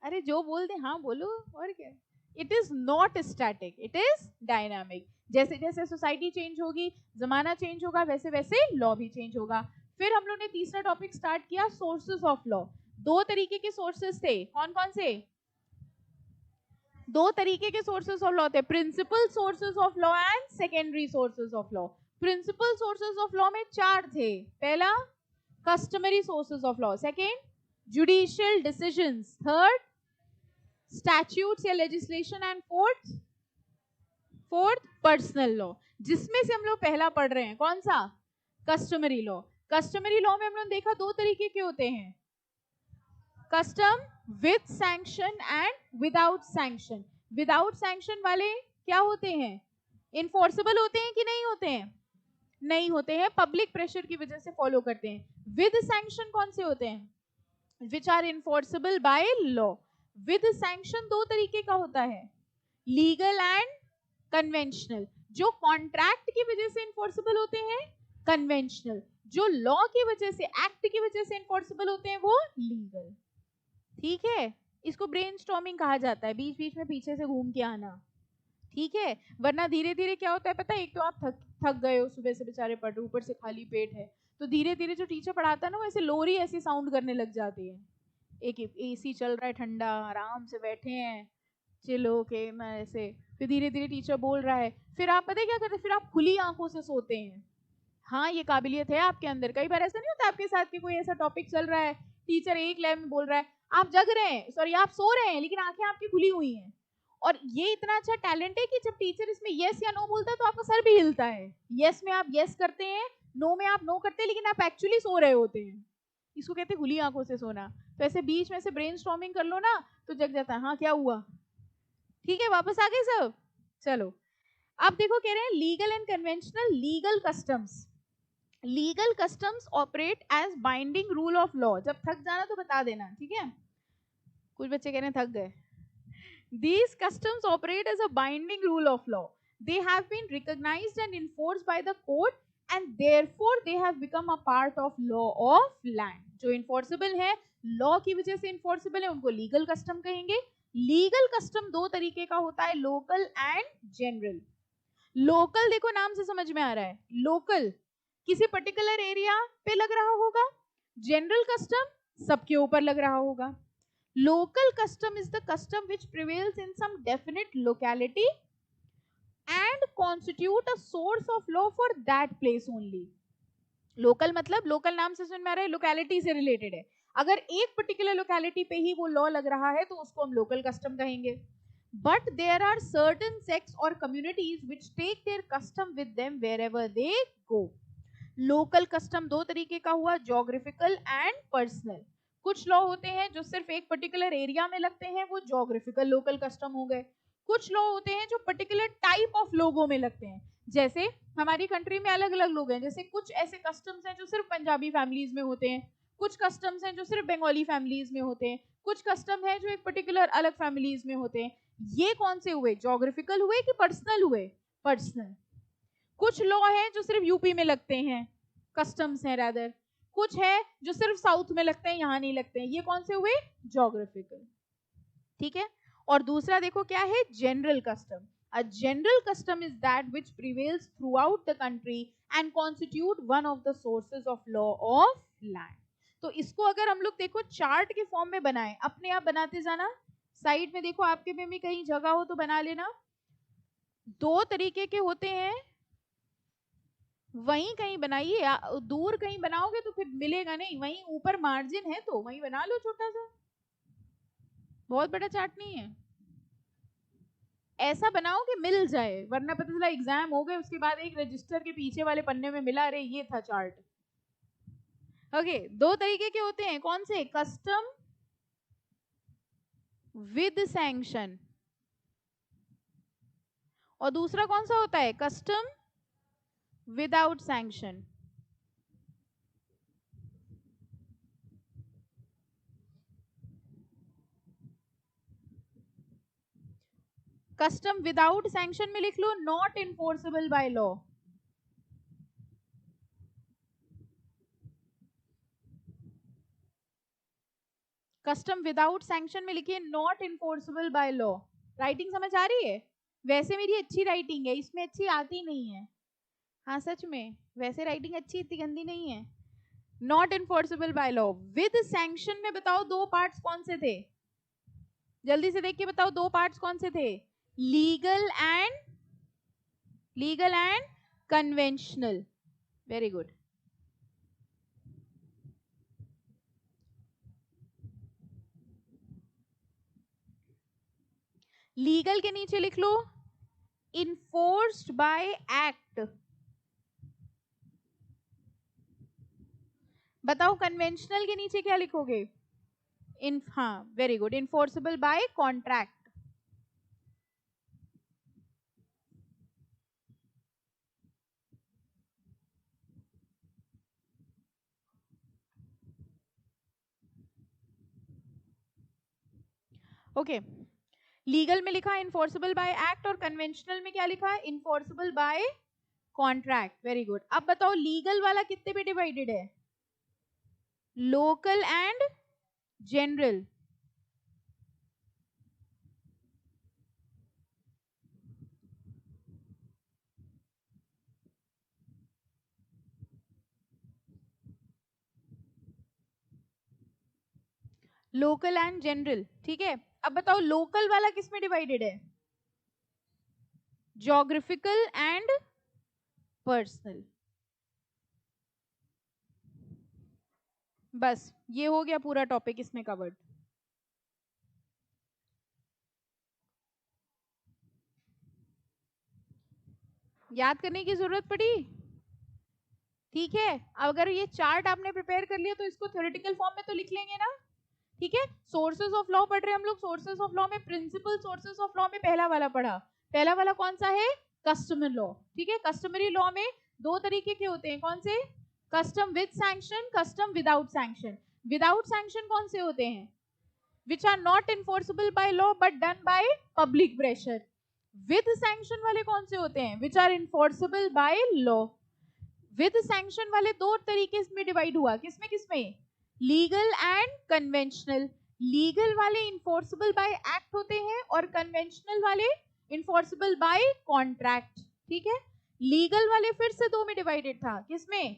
अरे जो बोल दे हाँ बोलो, और क्या। It is not static, it is dynamic. जैसे जैसे सोसाइटी चेंज होगी, जमाना चेंज होगा, वैसे वैसे लॉ भी चेंज होगा। फिर हम लोग ने तीसरा टॉपिक स्टार्ट किया, सोर्सेज ऑफ लॉ। दो तरीके के सोर्सेज थे, कौन कौन से? दो तरीके के सोर्सेज ऑफ लॉ थे, principal sources of law and secondary sources of law. Principal sources of law में चार थे। पहला customary sources of law, second judicial decisions, third statutes या legislation, and fourth personal law। जिसमें से हम लोग पहला पढ़ रहे हैं कौन सा? customary law। customary law में हम लोग देखा दो तरीके के होते हैं, custom with sanction and without sanction। without sanction वाले क्या होते हैं? enforceable होते हैं कि नहीं होते हैं? नहीं होते हैं, पब्लिक प्रेशर की वजह से फॉलो करते हैं। विद सैंक्शन कौन से होते हैं? Which are enforceable by law. With sanction दो तरीके का होता है, लीगल एंड कन्वेंशनल। जो कॉन्ट्रैक्ट की वजह से इन्फोर्सेबल होते हैं कन्वेंशनल, जो लॉ की वजह से, एक्ट की वजह से इन्फोर्सेबल होते हैं वो लीगल। ठीक है, इसको ब्रेनस्टॉर्मिंग कहा जाता है, बीच बीच में पीछे से घूम के आना। ठीक है, वरना धीरे धीरे क्या होता है पता है, एक तो आप थक गए हो, सुबह से बेचारे पढ़ रहे, ऊपर से खाली पेट है, तो धीरे धीरे जो टीचर पढ़ाता है ना, वैसे लोरी ऐसी साउंड करने लग जाती है। एक एसी चल रहा है ठंडा, आराम से बैठे हैं चिलो के मैं ऐसे, फिर धीरे धीरे टीचर बोल रहा है, फिर आप पता है क्या करते, फिर आप खुली आंखों से सोते हैं। हाँ, ये काबिलियत है आपके अंदर। कई बार ऐसा नहीं होता आपके साथ कि कोई ऐसा टॉपिक चल रहा है, टीचर एक लैब में बोल रहा है, आप जग रहे हैं, सॉरी आप सो रहे हैं, लेकिन आंखें आपकी खुली हुई हैं। और ये इतना अच्छा टैलेंट है कि जब टीचर इसमें यस या नो बोलता है तो आपका सर भी हिलता है। यस में आप यस करते हैं, नो में आप नो करते हैं, लेकिन आप एक्चुअली सो रहे होते हैं। इसको कहते हैं खुली आंखों से सोना। तो ऐसे बीच में से ब्रेनस्टॉर्मिंग कर लो ना तो जग जाता है, हाँ क्या हुआ। ठीक है, वापस आ गए सब। चलो अब देखो, कह रहे हैं legal and conventional. Legal customs, legal customs operate as binding rule of law. जब थक जाना तो बता देना, ठीक है। कुछ बच्चे कह रहे हैं थक गए। These customs operate as a binding rule of law. They have been recognized and enforced by the court, and therefore they have become a part of law of land. जो enforceable है, law की वजह से enforceable है, उनको legal custom कहेंगे। Legal custom दो तरीके का होता है, local and general। Local देखो नाम से समझ में आ रहा है, local किसी particular area पे लग रहा होगा, general custom सबके ऊपर लग रहा होगा। Local custom is the custom which prevails in some definite locality and constitute a source of law for that place only। Local मतलब local नाम से सुन में आ रहा है, locality से related है। अगर एक particular locality पे ही वो law लग रहा है तो उसको हम local custom कहेंगे। But there are certain sects or communities which take their custom with them wherever they go। Local custom दो तरीके का हुआ, geographical and personal। कुछ लॉ होते हैं जो सिर्फ एक पर्टिकुलर एरिया में लगते हैं, वो जोग्राफिकल लोकल कस्टम हो गए। कुछ लॉ होते हैं जो पर्टिकुलर टाइप ऑफ लोगों में लगते हैं, जैसे हमारी कंट्री में अलग अलग लोग हैं, जैसे कुछ ऐसे कस्टम्स हैं जो सिर्फ पंजाबी फैमिलीज में होते हैं, कुछ कस्टम्स हैं जो सिर्फ बंगाली फैमिलीज में होते हैं, कुछ कस्टम है जो एक पर्टिकुलर अलग फैमिलीज में होते हैं। ये कौन से हुए, जोग्राफिकल हुए कि पर्सनल हुए? पर्सनल। कुछ लॉ है जो सिर्फ यूपी में लगते हैं, कस्टम्स हैं रादर। कुछ है जो सिर्फ साउथ में लगते हैं, यहां नहीं लगते हैं, ये कौन से हुए? जोग्राफिकल। ठीक है, और दूसरा देखो क्या है, general custom. A general custom is that which prevails throughout the country and constitute one of the sources of law of land। तो इसको अगर हम लोग देखो चार्ट के फॉर्म में बनाए, अपने आप बनाते जाना, साइड में देखो आपके में भी कहीं जगह हो तो बना लेना। दो तरीके के होते हैं, वहीं कहीं बनाइए, दूर कहीं बनाओगे तो फिर मिलेगा नहीं, वहीं ऊपर मार्जिन है तो वहीं बना लो छोटा सा, बहुत बड़ा चार्ट नहीं है। ऐसा बनाओ कि मिल जाए, वरना पता चला एग्जाम हो गए उसके बाद एक रजिस्टर के पीछे वाले पन्ने में मिला, अरे ये था चार्ट। ओके, दो तरीके के होते हैं, कौन से? कस्टम विद सैंक्शन, और दूसरा कौन सा होता है? Custom without sanction. Custom without sanction में लिख लो not enforceable by law. Custom without sanction में लिखिए not enforceable by law. Writing समझ आ रही है? वैसे मेरी अच्छी राइटिंग है, इसमें अच्छी आती नहीं है। हाँ सच में वैसे राइटिंग अच्छी इतनी गंदी नहीं है। Not enforceable by law with sanction में बताओ दो पार्ट्स कौन से थे? जल्दी से देख के बताओ दो पार्ट्स कौन से थे? Legal and conventional. Very good. Legal के नीचे लिख लो इन्फोर्स्ड बाय एक्ट। बताओ कन्वेंशनल के नीचे क्या लिखोगे? हाँ very good, enforceable by contract. Okay, legal में लिखा है इन्फोर्सेबल बाय एक्ट और कन्वेंशनल में क्या लिखा है? Enforceable by contract. Very good. अब बताओ लीगल वाला कितने पे डिवाइडेड है? Local and general. Local and general, ठीक है। अब बताओ लोकल वाला किस में डिवाइडेड है? Geographical and personal. बस ये हो गया पूरा टॉपिक इसमें कवर्ड। याद करने की जरूरत पड़ी? ठीक है, अगर ये चार्ट आपने प्रिपेयर कर लिया तो इसको थ्योरेटिकल फॉर्म में तो लिख लेंगे ना। ठीक है, सोर्सेज ऑफ लॉ पढ़ रहे हैं हम लोग। सोर्सेज ऑफ लॉ में प्रिंसिपल सोर्सेज ऑफ लॉ में पहला वाला पढ़ा। पहला वाला कौन सा है? Customary law. ठीक है, कस्टमरी लॉ में दो तरीके के होते हैं, कौन से? Custom with sanction, custom without sanction. Without sanction कौन से होते हैं? Which are not enforceable by law but done by public pressure. With sanction वाले कौन से होते हैं? Which are enforceable by law. With sanction वाले दो तरीके में डिवाइड हुआ, किसमें किसमें? Legal and conventional. लीगल वाले इन्फोर्सेबल बाय एक्ट होते हैं और कन्वेंशनल वाले इन्फोर्सेबल बाय कॉन्ट्रैक्ट। ठीक है, लीगल वाले फिर से दो में डिवाइडेड था, किसमें?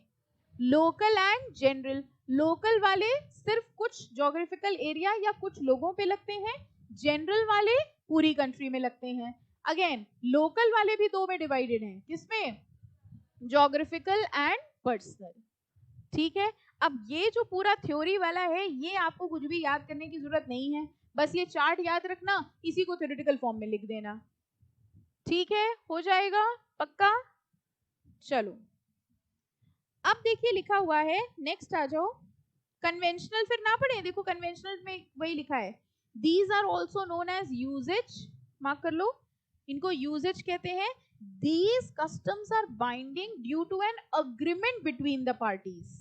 Local and general. लोकल वाले सिर्फ कुछ ज्योग्राफिकल एरिया या कुछ लोगों पे लगते हैं, जनरल वाले पूरी कंट्री में लगते हैं। अगेन लोकल वाले भी दो में डिवाइडेड हैं, किसमें? Geographical and personal. ठीक है, अब ये जो पूरा थ्योरी वाला है ये आपको कुछ भी याद करने की जरूरत नहीं है, बस ये चार्ट याद रखना, इसी को थ्योरेटिकल फॉर्म में लिख देना। ठीक है, हो जाएगा पक्का? चलो अब देखिए लिखा हुआ है, नेक्स्ट आ जाओ। कन्वेंशनल फिर ना पढ़े, देखो कन्वेंशनल में वही लिखा है, these are also known as usages. Mark कर लो, इनको यूजेज कहते हैं। These customs are binding due to an agreement between the parties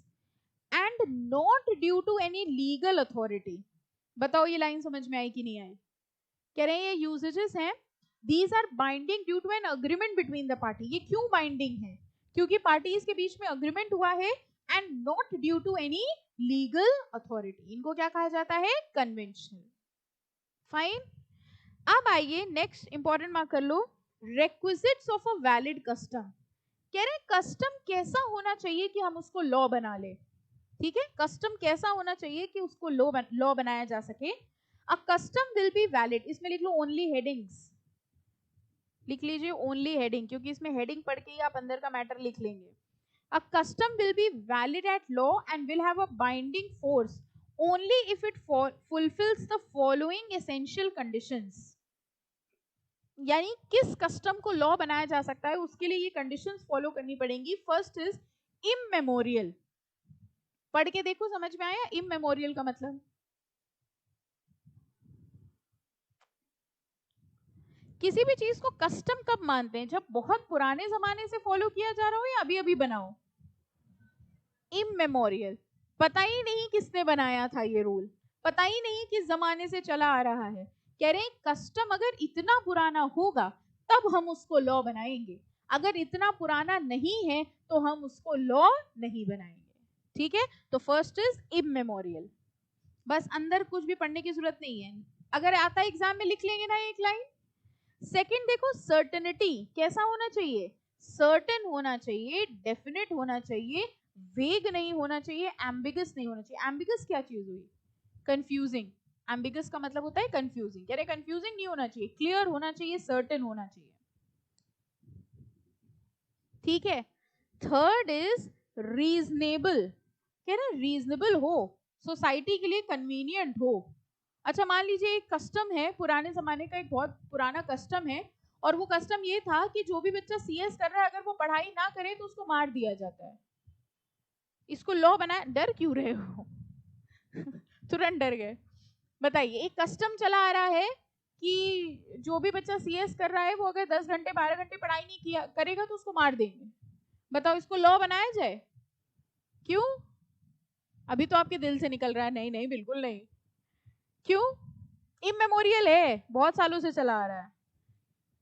and not due to any legal authority। बताओ ये लाइन समझ में आई कि नहीं आई? कह रहे हैं ये यूजेजेस हैं, these are binding due to an agreement between the party। ये क्यों बाइंडिंग है? क्योंकि पार्टीज के बीच में अग्रीमेंट हुआ है, and not due to any legal authority. इनको क्या कहा जाता है? कन्वेंशनल। फाइन। अब आइए नेक्स्ट इंपॉर्टेंट मार्क कर लो, requisites of a valid custom। कह रहे हैं कस्टम कैसा होना चाहिए कि हम उसको लॉ बना ले। ठीक है, कस्टम कैसा होना चाहिए कि उसको लॉ बनाया जा सके। अ कस्टम विल बी वैलिड, इसमें लिख लो ओनली हेडिंग्स, लिख लीजिए ओनली हेडिंग, क्योंकि इसमें हेडिंग पढ़ के ही आप अंदर का मैटर लिख लेंगे। A custom will be valid at law and will have a binding force only if it fulfils the following essential conditions. यानी किस कस्टम को लॉ बनाया जा सकता है उसके लिए ये कंडीशंस फॉलो करनी पड़ेंगी। First is immemorial. पढ़ के देखो समझ में आया इममेमोरियल का मतलब? किसी भी चीज को कस्टम कब मानते हैं? जब बहुत पुराने जमाने से फॉलो किया जा रहा हो या अभी अभी बनाओ। इममेमोरियल, पता ही नहीं किसने बनाया था ये रूल, पता ही नहीं किस जमाने से चला आ रहा है। कह रहे हैं कस्टम अगर इतना पुराना होगा तब हम उसको लॉ बनाएंगे, अगर इतना पुराना नहीं है तो हम उसको लॉ नहीं बनाएंगे। ठीक है, तो फर्स्ट इज इममेमोरियल। बस अंदर कुछ भी पढ़ने की जरूरत नहीं है, अगर आता है एग्जाम में लिख लेंगे ना एक लाइन। सेकंड देखो, सर्टेनिटी कैसा होना चाहिए, सर्टेन होना चाहिए, डेफिनेट होना चाहिए, वेग नहीं होना चाहिए, एम्बिगस नहीं होना चाहिए। एम्बिगस क्या चीज हुई, कंफ्यूजिंग। एम्बिगस का मतलब होता है कंफ्यूजिंग, कह रहे कंफ्यूजिंग नहीं होना चाहिए, क्लियर होना चाहिए, सर्टेन होना चाहिए। ठीक है। थर्ड इज रीजनेबल, कह रहे रीजनेबल हो, सोसाइटी के लिए कन्वीनियंट हो। अच्छा मान लीजिए एक कस्टम है, पुराने जमाने का एक बहुत पुराना कस्टम है, और वो कस्टम ये था कि जो भी बच्चा सीएस कर रहा है अगर वो पढ़ाई ना करे तो उसको मार दिया जाता है। इसको लॉ बनाया, डर क्यों रहे हो तुरंत डर गए। बताइए, एक कस्टम चला आ रहा है कि जो भी बच्चा सीएस कर रहा है वो अगर 10 घंटे 12 घंटे पढ़ाई नहीं किया करेगा तो उसको मार देंगे। बताओ इसको लॉ बनाया जाए? क्यों? अभी तो आपके दिल से निकल रहा है नहीं नहीं बिल्कुल नहीं। क्यों? इमेमोरियल है, बहुत सालों से चला आ रहा है।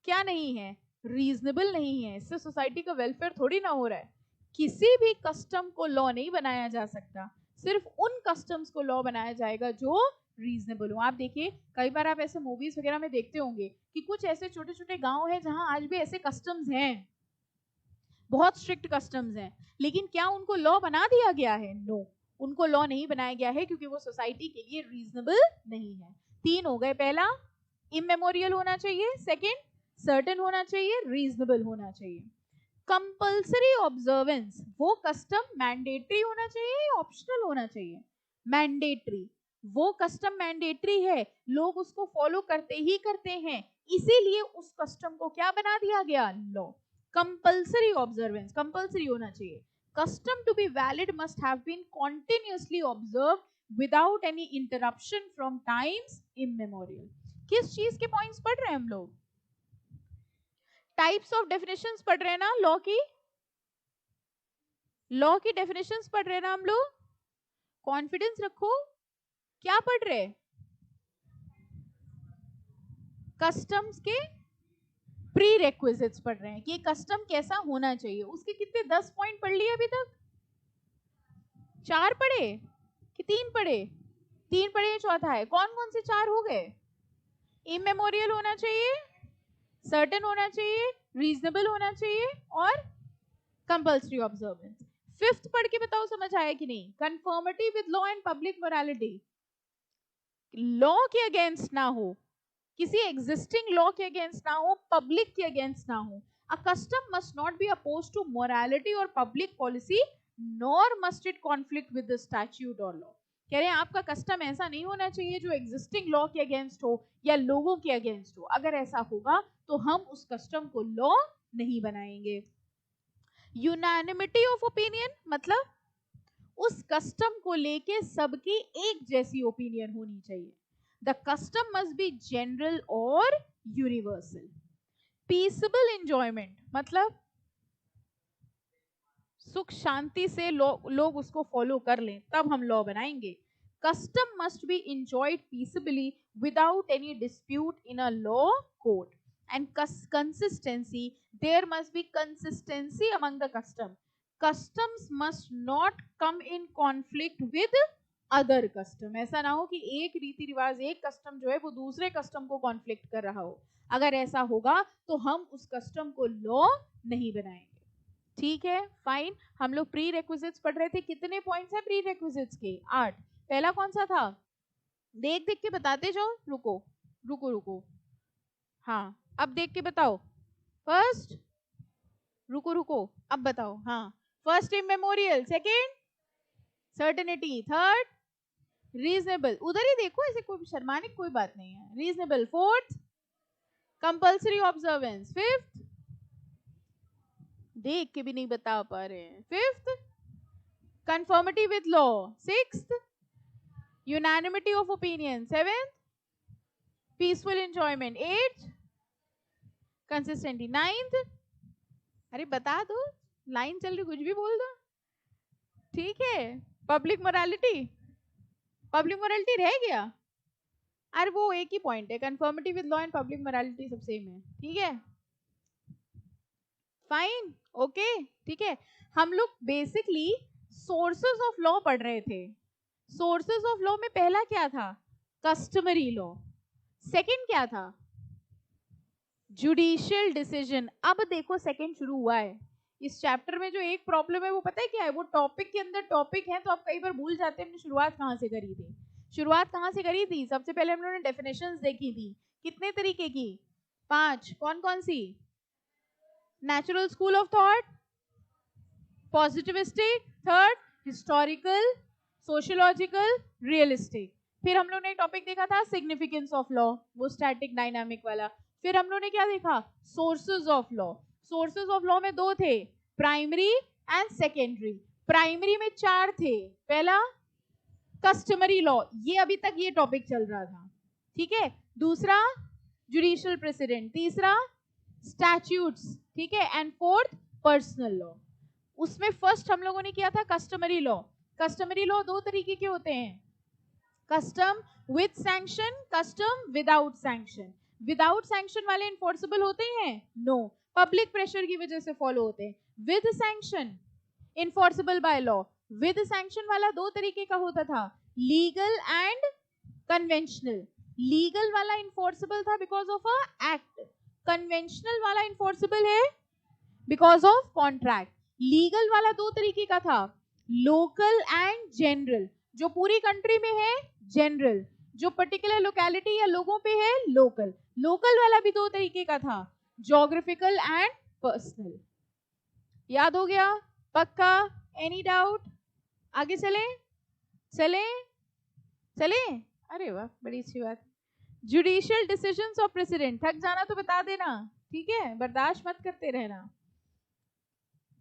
क्या नहीं है? रीजनेबल नहीं है, इससे सोसाइटी का वेलफेयर थोड़ी ना हो रहा है। किसी भी कस्टम को लॉ नहीं बनाया जा सकता, सिर्फ उन कस्टम्स को लॉ बनाया जाएगा जो रीजनेबल हो। आप देखिए कई बार आप ऐसे मूवीज वगैरह में देखते होंगे कि कुछ ऐसे छोटे छोटे गांव हैं जहां आज भी ऐसे कस्टम्स हैं, बहुत स्ट्रिक्ट कस्टम्स हैं, लेकिन क्या उनको लॉ बना दिया गया है? नो, उनको लॉ नहीं बनाया गया है क्योंकि वो सोसाइटी के लिए रीजनेबल नहीं है। 3 हो गए, पहला इमेमोरियल होना चाहिए, सेकंड सर्टेन होना चाहिए, रीजनेबल होना चाहिए। कंपल्सरी ऑब्जर्वेंस, वो कस्टम मैंडेटरी होना चाहिए या ऑप्शनल होना चाहिए? मैंडेटरी। वो कस्टम मैंडेटरी है, लोग उसको फॉलो करते ही करते हैं, इसीलिए उस कस्टम को क्या बना दिया गया? लॉ। कंपल्सरी ऑब्जर्वेंस, कंपल्सरी होना चाहिए। Custom to be valid must have been continuously observed without any interruption from times immemorial. किस चीज के पॉइंट्स पढ़ रहे हैं हम लोग? टाइप्स ऑफ डेफिनेशंस पढ़ रहे हैं ना लॉ की, लॉ की डेफिनेशंस पढ़ रहे हैं ना हम लोग। कॉन्फिडेंस रखो। क्या पढ़ रहे? कस्टम्स के प्री रेक्विजिट्स पढ़ रहे हैं कि कस्टम कैसा होना चाहिए। उसके कितने 10 पॉइंट पढ़ लिए अभी तक? 4 पढ़े कि 3 पढ़े? 3 पढ़े, चौथा है। कौन कौन से 4 हो गए? इमेमोरियल होना चाहिए, सर्टेन होना चाहिए, रीजनेबल होना चाहिए और कंपल्सरी ऑब्जर्वेंस। फिफ्थ पढ़ के बताओ समझ आया कि नहीं? Conformity with law and public morality, law के अगेंस्ट ना हो, किसी एग्जिस्टिंग लॉ के अगेंस्ट ना हो, पब्लिक के अगेंस्ट ना हो। A custom must not be opposed to morality or public policy, nor must it conflict with the statute or law. कह रहे हैं आपका कस्टम ऐसा नहीं होना चाहिए जो एग्जिस्टिंग लॉ के अगेंस्ट हो या लोगों के अगेंस्ट हो। अगर ऐसा होगा तो हम उस कस्टम को लॉ नहीं बनाएंगे। यूनानिमिटी ऑफ ओपिनियन मतलब उस कस्टम को लेके सबकी एक जैसी ओपिनियन होनी चाहिए। The custom must B general और यूनिवर्सल। पीसफुल एंजॉयमेंट मतलब सुख शांति से लोग उसको फॉलो कर लें, तब हम लॉ बनाएंगे। Custom must be enjoyed peacefully without any dispute in a law code and consistency, there must be consistency among the custom. Customs must not come in conflict with other custom. ऐसा ना हो कि एक रीति रिवाज, एक custom जो है वो दूसरे कस्टम को कॉन्फ्लिक्ट कर रहा हो। अगर ऐसा होगा तो हम उस कस्टम को लॉ नहीं बनाएंगे। ठीक है, फाइन। हम लोग प्री रेक्विजिट्स पढ़ रहे थे। कितने पॉइंट्स है प्री रेक्विजिट्स के? 8। पहला कौन सा था? देख देख के बताते जाओ। रुको रुको रुको, हाँ अब देख के बताओ। फर्स्ट, रुको रुको, अब बताओ। हाँ, first immemorial, second certainty, third reasonable, उधर ही देखो, ऐसे कोई शर्माने की कोई बात नहीं है। Reasonable, fourth compulsory observance, fifth देख के भी नहीं बता पा रहे हैं, fifth conformity with law, sixth unanimity of opinion, seventh peaceful enjoyment, eighth consistency, ninth अरे बता दो, लाइन चल रही, कुछ भी बोल दो। ठीक है, पब्लिक मोरालिटी, पब्लिक मोरालिटी रह गया। अरे वो एक ही पॉइंट है, conformity with law and public morality सब सेम है। ठीक है, फाइन, ओके। ठीक है, हम लोग बेसिकली सोर्सेस ऑफ लॉ पढ़ रहे थे। सोर्सेज ऑफ लॉ में पहला क्या था? Customary law. सेकंड क्या था? Judicial decision. अब देखो सेकंड शुरू हुआ है इस चैप्टर में। जो एक प्रॉब्लम है वो पता है क्या है? वो टॉपिक के अंदर टॉपिक है तो आप कई बार भूल जाते हैं हमने शुरुआत कहाँ से करी थी। शुरुआत कहाँ से करी थी? सबसे पहले हम लोगों ने डेफिनेशंस देखी थी। कितने तरीके की? 5। कौन कौन सी? Natural school of thought, positivistic, third historical, sociological, realistic. फिर हम लोग ने एक टॉपिक देखा था सिग्निफिकेंस ऑफ लॉ, वो स्टैटिक डायनामिक वाला। फिर हम लोग ने क्या देखा? Sources of law. Sources of law में 2 थे, प्राइमरी एंड सेकेंडरी। प्राइमरी में 4 थे। पहला कस्टमरी लॉ, ये अभी तक ये टॉपिक चल रहा था, ठीक है। दूसरा जुडिशियल प्रेसिडेंट, तीसरा स्टैट्यूट्स, ठीक है, एंड फोर्थ पर्सनल लॉ। उसमें फर्स्ट हम लोगों ने किया था कस्टमरी लॉ। कस्टमरी लॉ 2 तरीके के होते हैं, custom with sanction, custom without sanction. Without sanction वाले इन्फोर्सेबल होते हैं? नो, पब्लिक प्रेशर की वजह से फॉलो होते हैं। With sanction enforceable by law. With sanction वाला 2 तरीके का होता था, लीगल एंड कन्वेंशनल। लीगल वाला इन्फोर्सेबल था because of a act, conventional वाला इन्फोर्सेबल है बिकॉज ऑफ कॉन्ट्रैक्ट। लीगल वाला 2 तरीके का था, लोकल एंड जनरल। जो पूरी कंट्री में है जनरल, जो पर्टिकुलर लोकेलिटी या लोगों पे है लोकल। लोकल वाला भी 2 तरीके का था, ज्योग्राफिकल एंड पर्सनल। याद हो गया? पक्का? Any doubt? आगे चले चले चले? अरे वाह, बड़ी अच्छी बात। जुडिशियल डिसीजंस ऑफ प्रेसिडेंट, थक जाना तो बता देना, ठीक है, बर्दाश्त मत करते रहना।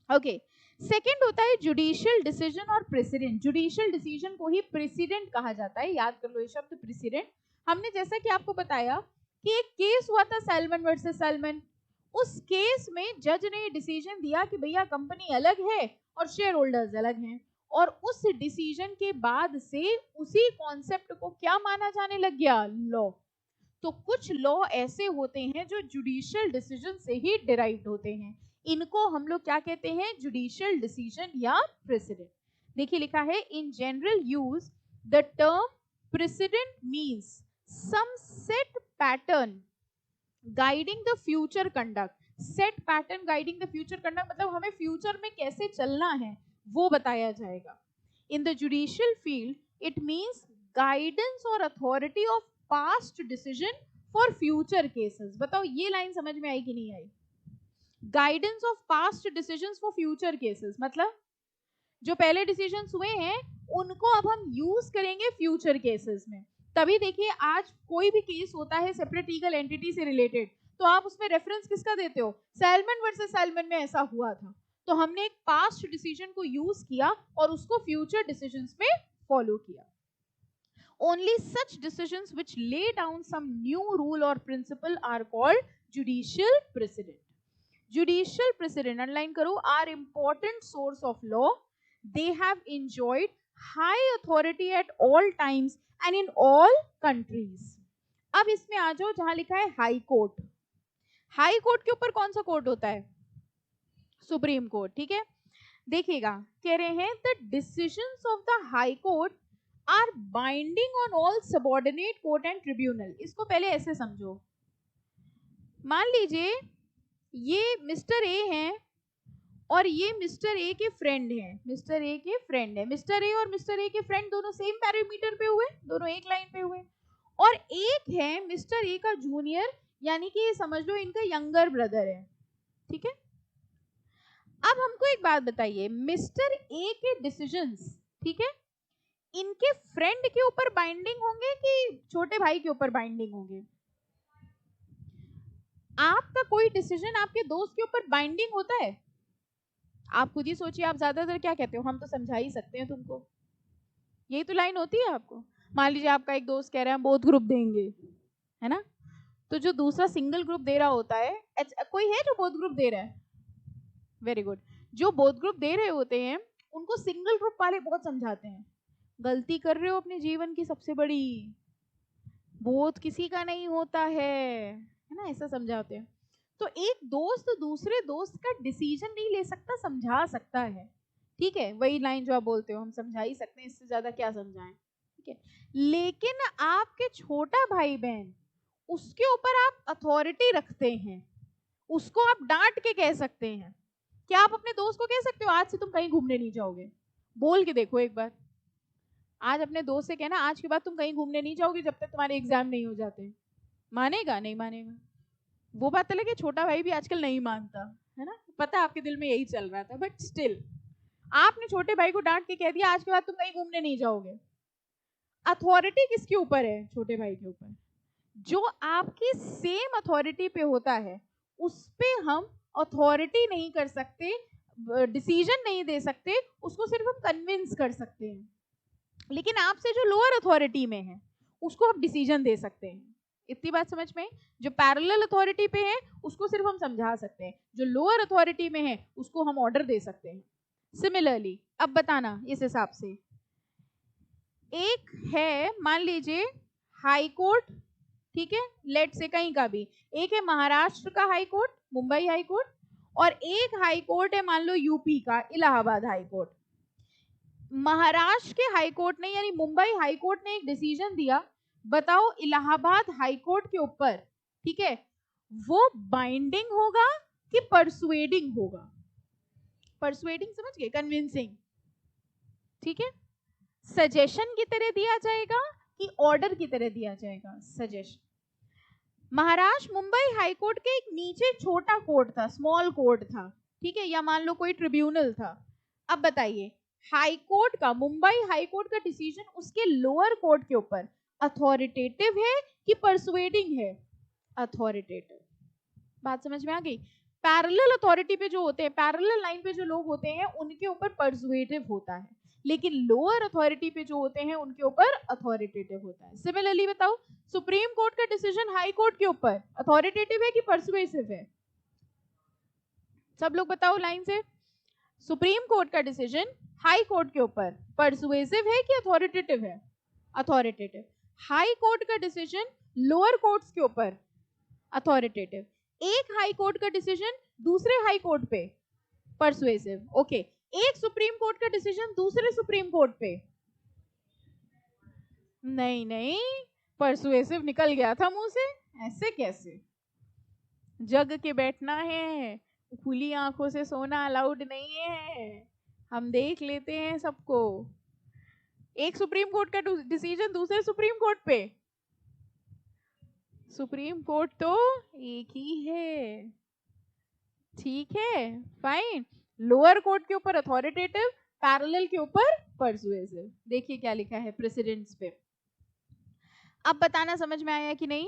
ओके, सेकंड होता है जुडिशियल डिसीजन और प्रेसिडेंट। जुडिशियल डिसीजन को ही प्रेसिडेंट कहा जाता है, याद कर लो ये शब्द प्रेसिडेंट। हमने जैसा कि आपको बताया कि एक केस हुआ था सैलमन वर्सेस सैलमन। उस केस में जज ने डिसीजन दिया कि भैया कंपनी अलग है और शेयर होल्डर्स अलग हैं, और उस डिसीजन के बाद से उसी कॉन्सेप्ट को क्या माना जाने लग गया? लॉ। तो कुछ लॉ ऐसे होते हैं जो जुडिशियल डिसीजन से ही डिराइव्ड होते हैं, इनको हम लोग क्या कहते हैं? जुडिशियल डिसीजन या प्रेसिडेंट। देखिए लिखा है, in general use the term precedent means some set pattern guiding the future conduct. Set pattern guiding the future conduct मतलब हमें फ्यूचर में कैसे चलना है वो बताया जाएगा। In the judicial field it means guidance और authority of past decision for future cases. बताओ ये लाइन समझ में आई कि नहीं आई? Guidance of past decisions for future cases मतलब जो पहले डिसीजंस हुए हैं उनको अब हम यूज करेंगे फ्यूचर केसेस में। तभी देखिए आज कोई भी केस होता है सेपरेट लीगल एंटिटी से रिलेटेड, तो आप उसमें रेफरेंस किसका देते हो? सैलमन वर्सेस सैलमन में ऐसा हुआ था, तो हमने एक पास्ट डिसीजन को यूज किया और उसको फ्यूचर डिसीजंस में फॉलो किया। Only such decisions which lay down some new rule or principle are called judicial precedent. Judicial precedent, underline करो, are important source of law. They have enjoyed high authority at all times and in all countries. अब इसमें आ जाओ जहां लिखा है high court. High court के ऊपर कौन सा कोर्ट होता है? सुप्रीम कोर्ट, ठीक है। देखिएगा, कह रहे हैं the decisions of the high court are binding on all subordinate court and tribunal. इसको पहले ऐसे समझो, मान लीजिए ये मिस्टर ए हैं और ये मिस्टर ए के फ्रेंड हैं। मिस्टर ए के फ्रेंड है, मिस्टर ए और मिस्टर ए के फ्रेंड दोनों सेम पैरामीटर पे हुए, दोनों एक लाइन पे हुए। और एक है मिस्टर ए का जूनियर, यानी कि ये समझ लो इनका यंगर ब्रदर है, ठीक है। अब हमको एक बात बताइए, मिस्टर ए के डिसीजंस, ठीक है, इनके फ्रेंड के ऊपर बाइंडिंग होंगे कि छोटे भाई के ऊपर बाइंडिंग होंगे? आपका कोई डिसीजन आपके दोस्त के ऊपर बाइंडिंग होता है? आप खुद ही सोचिए, आप ज्यादातर क्या कहते हो? हम तो समझा ही सकते हैं तुमको, यही तो लाइन होती है आपको। मान लीजिए आपका एक दोस्त कह रहा है हम बोथ ग्रुप देंगे, है ना, तो जो दूसरा सिंगल ग्रुप दे रहा होता है, कोई है जो बोथ ग्रुप दे रहा है? Very good. जो बोथ ग्रुप दे रहे होते हैं उनको सिंगल ग्रुप वाले बहुत समझाते हैं, गलती कर रहे हो अपने जीवन की सबसे बड़ी, बोथ किसी का नहीं होता है ना, ऐसा समझाते हैं। तो एक दोस्त दूसरे दोस्त का डिसीजन नहीं ले सकता, समझा सकता है, ठीक है, वही लाइन जो आप बोलते हो हम समझा ही सकते हैं, इससे ज्यादा क्या समझाएं, ठीक है। लेकिन आपके छोटा भाई बहन, उसके ऊपर आप अथॉरिटी रखते हैं, उसको आप डांट के कह सकते हैं। क्या आप अपने दोस्त को कह सकते हो आज से तुम कहीं घूमने नहीं जाओगे? बोल के देखो एक बार, आज अपने दोस्त से कहना आज के बाद तुम कहीं घूमने नहीं जाओगे जब तक तुम्हारे एग्जाम नहीं हो जाते। मानेगा? नहीं मानेगा। वो बात अलग है, छोटा भाई भी आजकल नहीं मानता है ना, पता है आपके दिल में यही चल रहा था, बट स्टिल आपने छोटे भाई को डांट के कह दिया आज के बाद तुम कहीं घूमने नहीं जाओगे। अथॉरिटी किसके ऊपर है? छोटे भाई के ऊपर। जो आपकी सेम अथॉरिटी पे होता है उस पे हम अथॉरिटी नहीं कर सकते, डिसीजन नहीं दे सकते, उसको सिर्फ हम कन्विंस कर सकते हैं। लेकिन आपसे जो लोअर अथॉरिटी में है उसको आप डिसीजन दे सकते हैं। इतनी बात समझ में? जो पैरेलल अथॉरिटी पे है उसको सिर्फ हम समझा सकते हैं, जो लोअर अथॉरिटी में है उसको हम ऑर्डर दे सकते हैं। सिमिलरली अब बताना इस हिसाब से, एक है मान लीजिए हाई कोर्ट, ठीक है, लेट से कहीं का भी, एक है महाराष्ट्र का high court, Mumbai high court, और एक हाई कोर्ट है मान लो यूपी का इलाहाबाद हाई कोर्ट। महाराष्ट्र के हाई कोर्ट ने यानी मुंबई हाई कोर्ट ने एक डिसीजन दिया, बताओ इलाहाबाद हाई कोर्ट के ऊपर, ठीक है, वो बाइंडिंग होगा कि परसुएडिंग होगा? परसुएडिंग समझ गए, कन्विंसिंग, ठीक है। सजेशन की तरह दिया जाएगा कि ऑर्डर की तरह दिया जाएगा? Suggestion. Maharashtra Mumbai high court के एक नीचे छोटा कोर्ट था, स्मॉल कोर्ट था, ठीक है, या मान लो कोई ट्रिब्यूनल था। अब बताइए हाई कोर्ट का, मुंबई हाई कोर्ट का डिसीजन उसके लोअर कोर्ट के ऊपर अथॉरिटेटिव है कि परसुएडिंग है? अथॉरिटेटिव। बात समझ में आ गई? पैरेलल अथॉरिटी पे जो होते हैं, पैरेलल लाइन पे जो लोग होते हैं उनके ऊपर परसुएटिव होता है, लेकिन लोअर अथॉरिटी पे जो होते हैं उनके ऊपर अथॉरिटेटिव होता है। सिमिलरली बताओ सुप्रीम कोर्ट का डिसीजन हाई कोर्ट के ऊपर अथॉरिटेटिव है कि परसुएसिव है? सब लोग बताओ लाइन से, सुप्रीम कोर्ट का डिसीजन हाई कोर्ट के ऊपर परसुएसिव है कि अथॉरिटेटिव है? अथॉरिटेटिव। हाई कोर्ट का डिसीजन लोअर कोर्ट्स के ऊपर अथॉरिटेटिव। एक हाई कोर्ट का डिसीजन दूसरे हाई कोर्ट पे परसुएसिव, ओके। एक सुप्रीम कोर्ट का डिसीजन दूसरे सुप्रीम कोर्ट पे, नहीं नहीं, परसुएसिव निकल गया था मुंह से, ऐसे कैसे? जग के बैठना है, खुली आंखों से सोना अलाउड नहीं है, हम देख लेते हैं सबको। एक सुप्रीम कोर्ट का डिसीजन दूसरे सुप्रीम कोर्ट पे, सुप्रीम कोर्ट तो एक ही है, ठीक है, फाइन। लोअर कोर्ट के ऊपर अथॉरिटेटिव, पैरेलल के ऊपर परसुएसिव। देखिए क्या लिखा है प्रेसिडेंट्स पे। अब बताना समझ में आया कि नहीं?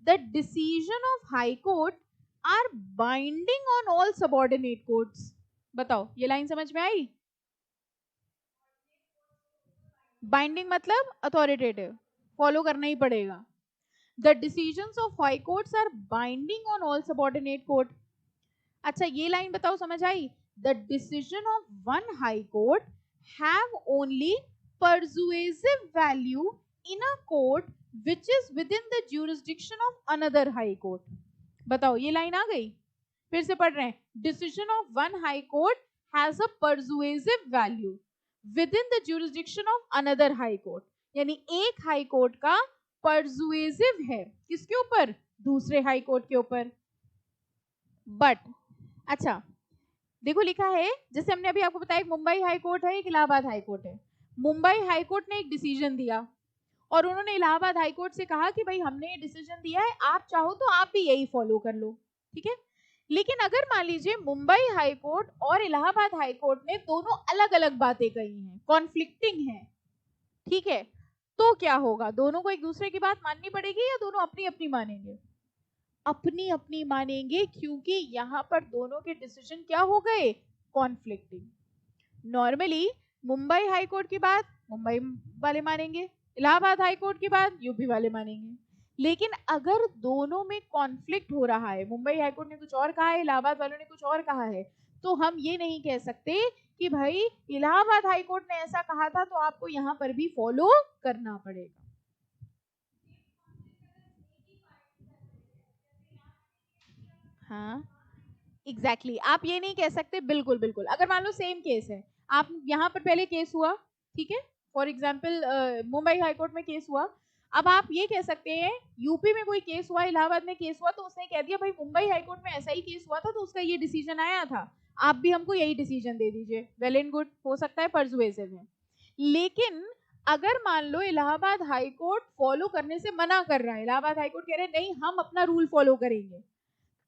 The decision of high court are binding on all subordinate courts. बताओ ये लाइन समझ में आई? बाइंडिंग मतलब अथॉरिटेटिव, फॉलो करना ही पड़ेगा। The decisions of high courts are binding on all subordinate court. अच्छा ये लाइन बताओ समझ आई? The decision of one high court have only persuasive value in a court which is within the jurisdiction of another high court। बताओ ये line आ गई? फिर से पढ़ रहे हैं, decision of one high court has a persuasive value within the jurisdiction of another high court, यानी एक हाई कोर्ट का persuasive है किसके ऊपर? दूसरे हाई कोर्ट के ऊपर। बट अच्छा देखो लिखा है, जैसे हमने अभी आपको बताया मुंबई हाई कोर्ट है, एक इलाहाबाद हाई कोर्ट है। मुंबई हाई कोर्ट ने एक डिसीजन दिया और उन्होंने इलाहाबाद हाई कोर्ट से कहा कि भाई हमने ये डिसीजन दिया है, आप चाहो तो आप भी यही फॉलो कर लो, ठीक है। लेकिन अगर मान लीजिए मुंबई हाई कोर्ट और इलाहाबाद हाई कोर्ट ने दोनों अलग अलग बातें कही हैं, कॉन्फ्लिक्टिंग है, ठीक है, तो क्या होगा? दोनों को एक दूसरे की बात माननी पड़ेगी या दोनों अपनी अपनी मानेंगे? अपनी अपनी मानेंगे, क्योंकि यहाँ पर दोनों के डिसीजन क्या हो गए? Conflicting. Normally Mumbai high court की बात मुंबई वाले मानेंगे, इलाहाबाद हाई कोर्ट की बात यूपी वाले मानेंगे। लेकिन अगर दोनों में कॉन्फ्लिक्ट हो रहा है, मुंबई हाई कोर्ट ने कुछ और कहा है, इलाहाबाद वालों ने कुछ और कहा है, तो हम ये नहीं कह सकते कि भाई इलाहाबाद हाई कोर्ट ने ऐसा कहा था तो आपको यहाँ पर भी फॉलो करना पड़ेगा। हाँ एग्जैक्टली, आप ये नहीं कह सकते, बिल्कुल बिल्कुल। अगर मान लो सेम केस है, आप यहाँ पर पहले केस हुआ, ठीक है, फॉर एग्जाम्पल मुंबई हाईकोर्ट में केस हुआ, अब आप ये कह सकते हैं यूपी में कोई केस हुआ, इलाहाबाद में केस हुआ, तो उसने कह दिया भाई मुंबई हाईकोर्ट में ऐसा ही केस हुआ था तो उसका ये डिसीजन आया था, आप भी हमको यही डिसीजन दे दीजिए, वेल एंड गुड, हो सकता है परसुएसिव है। लेकिन अगर मान लो इलाहाबाद हाईकोर्ट फॉलो करने से मना कर रहा है, इलाहाबाद हाईकोर्ट कह रहे हैं नहीं हम अपना रूल फॉलो करेंगे,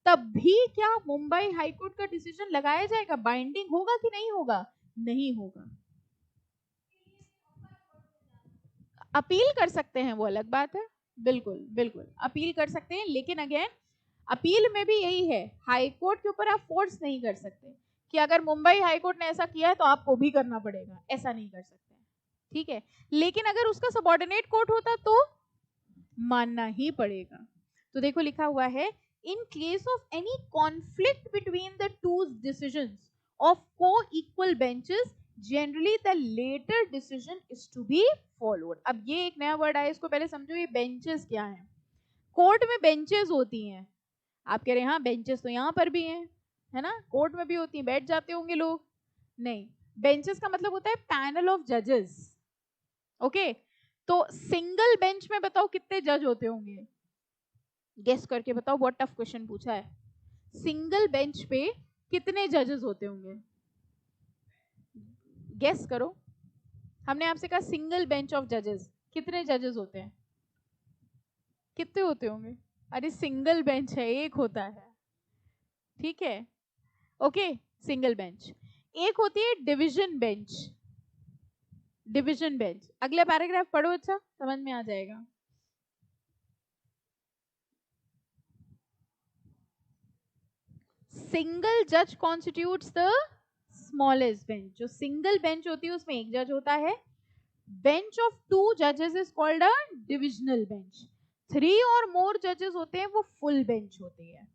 तब भी क्या मुंबई हाईकोर्ट का डिसीजन लगाया जाएगा, बाइंडिंग होगा कि नहीं होगा? नहीं होगा। अपील कर सकते हैं वो अलग बात है, बिल्कुल बिल्कुल अपील कर सकते हैं, लेकिन अगेन अपील में भी यही है, हाईकोर्ट के ऊपर आप फोर्स नहीं कर सकते कि अगर मुंबई हाईकोर्ट ने ऐसा किया है तो आपको भी करना पड़ेगा, ऐसा नहीं कर सकते, ठीक है। लेकिन अगर उसका सबऑर्डिनेट कोर्ट होता तो मानना ही पड़ेगा। तो देखो लिखा हुआ है, in case of any conflict between the two decisions of coequal benches generally the latter decision is to be followed. अब ये एक नया वर्ड आया, इसको पहले समझो, ये बेंचेस क्या है। कोर्ट में बेंचेस होती हैं, आप कह रहे हैं हाँ बेंचेस तो यहाँ पर भी हैं, है ना, कोर्ट में भी होती हैं, बैठ जाते होंगे लोग, नहीं, बेंचेस का मतलब होता है पैनल ऑफ जजेस, ओके। तो सिंगल बेंच में बताओ कितने जज होते होंगे, गेस करके बताओ, बहुत टफ क्वेश्चन पूछा है, सिंगल बेंच पे कितने जजेस होते होंगे, गेस करो। हमने आपसे कहा सिंगल बेंच ऑफ जजेस, कितने जजेस होते हैं, कितने होते होंगे? अरे सिंगल बेंच है, एक होता है, ठीक है, ओके, सिंगल बेंच। एक होती है डिवीजन बेंच, डिवीजन बेंच, अगले पैराग्राफ पढ़ो, अच्छा समझ में आ जाएगा। सिंगल जज कॉन्स्टिट्यूट्स द स्मॉलेस्ट बेंच, जो सिंगल बेंच होती है उसमें एक जज होता है, बेंच ऑफ टू जजेस is called a divisional bench, 3 और मोर जजेस होते हैं वो फुल बेंच होती है।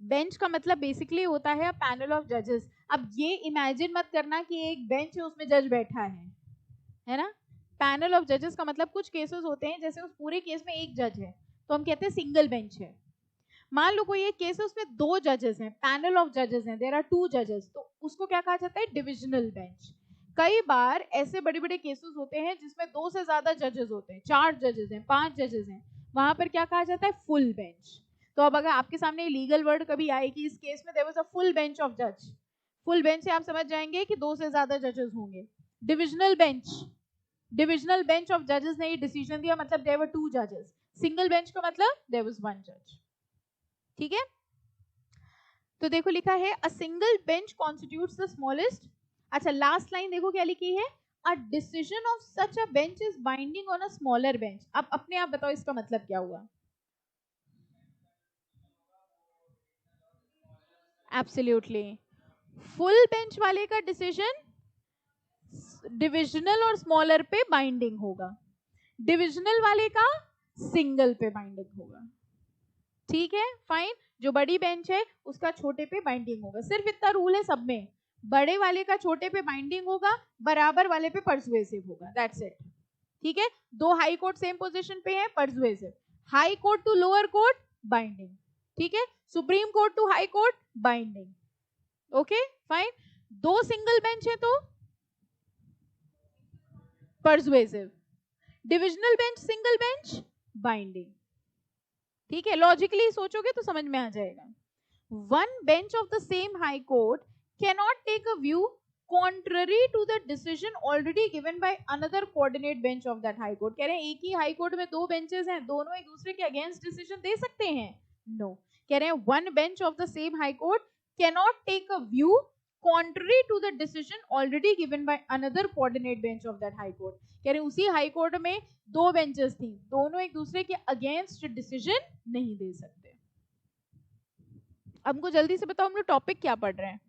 बेंच का मतलब बेसिकली होता है पैनल ऑफ जजेस। अब ये इमेजिन मत करना कि एक बेंच है उसमें जज बैठा है ना, पैनल ऑफ जजेस का मतलब कुछ केसेस होते हैं जैसे उस पूरे केस में एक जज है तो हम कहते हैं सिंगल बेंच है। मान लो कोई एक केस है उसमें 2 जजेस हैं, पैनल ऑफ जजेस हैं, देयर आर 2 जजेस, तो उसको क्या कहा जाता है, डिविजनल बेंच। कई बार ऐसे बड़े बड़े केसेस होते हैं जिसमें 2 से ज्यादा जजेस होते हैं, 4 जजेस हैं, 5 जजेस हैं, वहां पर क्या कहा जाता है, फुल बेंच। तो अब अगर आपके सामने लीगल वर्ड कभी आए कि इस केस में there was a full bench of जज, फुल बेंच से आप समझ जाएंगे कि 2 से ज्यादा जजेस होंगे। Divisional bench, divisional bench of जजेस ने ये डिसीजन दिया मतलब देयर वर 2 जजेस, सिंगल बेंच का मतलब देयर वाज 1 जज, ठीक है। तो देखो लिखा है a single bench constitutes the smallest, अच्छा लास्ट लाइन देखो क्या लिखी है, a decision of such a bench is binding on a smaller bench. अब अपने आप बताओ इसका मतलब क्या हुआ? एब्सोल्युटली, फुल बेंच वाले का डिसीजन डिविजनल और स्मॉलर पे बाइंडिंग होगा, डिविजनल वाले का सिंगल पे बाइंडिंग होगा, ठीक है फाइन। जो बड़ी बेंच है उसका छोटे पे बाइंडिंग होगा, सिर्फ इतना रूल है सब में, बड़े वाले का छोटे पे बाइंडिंग होगा, बराबर वाले पे परसुएसिव होगा, दैट्स इट, ठीक है। 2 हाई कोर्ट सेम पोजीशन पे है, persuasive, high court to lower court binding, ठीक है, supreme court to high court binding, okay fine. 2 single bench है तो persuasive, divisional bench single bench binding, ठीक है, लॉजिकली सोचोगे तो समझ में आ जाएगा। One bench of the same high court cannot take a view contrary to the decision already given by another coordinate bench of that high court। कह रहे हैं एक ही हाई कोर्ट में 2 बेंचेस हैं, दोनों एक दूसरे के अगेंस्ट डिसीजन दे सकते हैं? नो, कह रहे हैं one bench of the same high court cannot take a view contrary to the decision already given by another coordinate bench of that high court। कह रहे हैं उसी हाई कोर्ट में 2 बेंचेस थी, दोनों एक दूसरे के अगेंस्ट डिसीजन नहीं दे सकते। हमको जल्दी से बताओ हम लोग टॉपिक क्या पढ़ रहे हैं?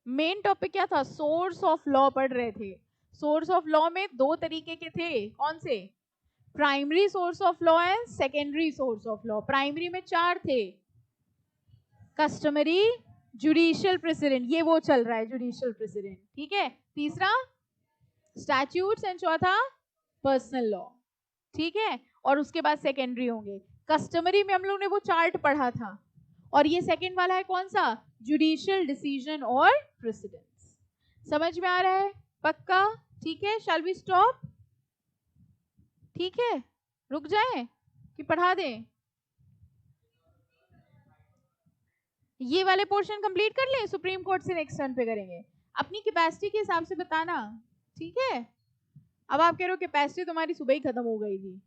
मेन टॉपिक क्या था? सोर्स ऑफ लॉ पढ़ रहे थे। सोर्स ऑफ लॉ में 2 तरीके के थे, कौन से? Primary source of law and secondary source of law. Primary में 4 थे, कस्टमरी, जुडिशियल प्रेसिडेंट, ये वो चल रहा है जुडिशियल प्रेसिडेंट, ठीक है। तीसरा स्टैट्यूट्स एंड चौथा पर्सनल लॉ, ठीक है। और उसके बाद सेकेंडरी होंगे। कस्टमरी में हम लोग ने वो चार्ट पढ़ा था, और ये सेकंड वाला है कौन सा, जुडिशियल डिसीजन और प्रेसिडेंस। समझ में आ रहा है, पक्का, ठीक है, शैल वी स्टॉप, ठीक है, रुक जाए कि पढ़ा दें, ये वाले पोर्शन कंप्लीट कर लें, सुप्रीम कोर्ट से नेक्स्ट टर्न पे करेंगे, अपनी कैपेसिटी के हिसाब से बताना, ठीक है। अब आप कह रहे हो कैपेसिटी तुम्हारी सुबह ही खत्म हो गई थी,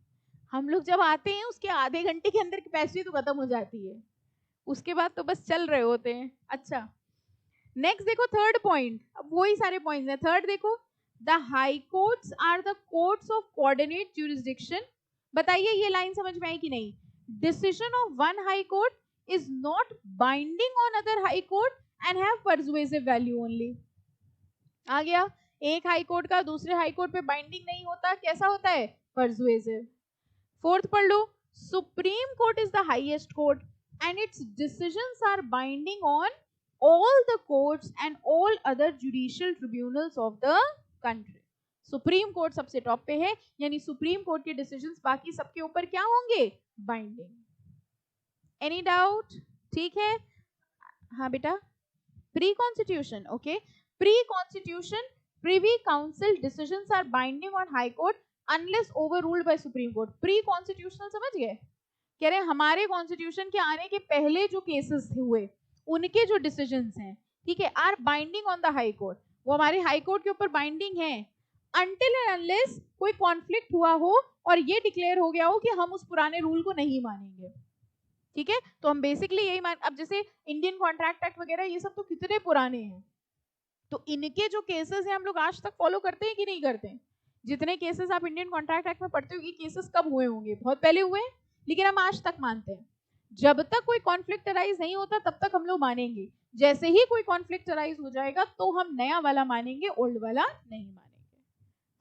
हम लोग जब आते हैं उसके आधे घंटे के अंदर कैपेसिटी तो खत्म हो जाती है, उसके बाद तो बस चल रहे होते हैं। अच्छा, नेक्स्ट देखो थर्ड पॉइंट, अब वही सारे पॉइंट्स हैं। थर्ड देखो, the high courts are the courts of coordinate jurisdiction. बताइए ये लाइन समझ में आई कि नहीं, decision of one high court is not binding on other high court and have persuasive value only। आ गया, एक हाई कोर्ट का दूसरे हाई कोर्ट पे बाइंडिंग नहीं होता, कैसा होता है, परसुएसिव। फोर्थ पढ़ लो, supreme court is the highest court and its decisions are binding on all the courts and all other judicial tribunals of the country। Supreme court सबसे टॉप पे है, यानी सुप्रीम कोर्ट के डिसीजंस बाकी सबके ऊपर क्या होंगे, बाइंडिंग। एनी डाउट, ठीक है, हाँ बेटा, pre constitution, okay, pre constitution privy council decisions are binding on high court unless overruled by supreme court. Pre constitutional समझ गए, कह रहे हैं हमारे कॉन्स्टिट्यूशन के आने के पहले जो केसेस हुए उनके जो डिसीजंस हैं, ठीक है, are binding on the high court, वो हमारे हाई कोर्ट के ऊपर बाइंडिंग है अनटिल एंड अनलेस कोई कॉन्फ्लिक्ट हुआ हो और ये डिक्लेयर हो गया हो कि हम उस पुराने रूल को नहीं मानेंगे, ठीक है। तो हम बेसिकली यही मान, अब जैसे इंडियन कॉन्ट्रैक्ट एक्ट वगैरह ये सब तो कितने पुराने हैं, तो इनके जो केसेस हैं हम लोग आज तक फॉलो करते हैं कि नहीं करते हैं। जितने केसेस आप इंडियन कॉन्ट्रैक्ट एक्ट में पढ़ते हो, ये केसेस कब हुए होंगे, बहुत पहले हुए हैं, लेकिन हम आज तक मानते हैं। जब तक कोई कॉन्फ्लिक्ट अराइज नहीं होता तब तक हम लोग मानेंगे, जैसे ही कोई कॉन्फ्लिक्ट अराइज हो जाएगा तो हम नया वाला मानेंगे, ओल्ड वाला नहीं मानेंगे।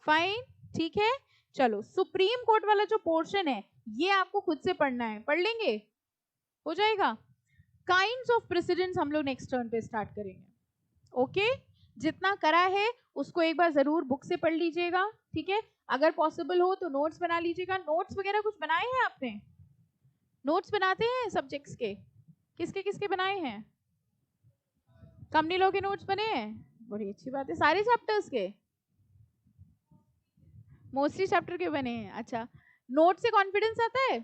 फाइन, ठीक है, चलो सुप्रीम कोर्ट वाला जो पोर्शन है ये आपको खुद से पढ़ना है, पढ़ लेंगे, हो जाएगा। काइंड्स ऑफ प्रेसिडेंट्स हम लोग नेक्स्ट टर्न पे स्टार्ट करेंगे, ओके। जितना करा है उसको एक बार जरूर बुक से पढ़ लीजिएगा, ठीक है, अगर पॉसिबल हो तो नोट्स बना लीजिएगा। नोट्स वगैरह कुछ बनाए हैं आपने, नोट्स बनाते हैं सब्जेक्ट्स के, किसके किसके बनाए हैं, कंपनी लॉ के नोट्स बने हैं, बड़ी अच्छी बात है, सारे चैप्टर्स के, मोस्टली चैप्टर के बने हैं। अच्छा, नोट से कॉन्फिडेंस आता है,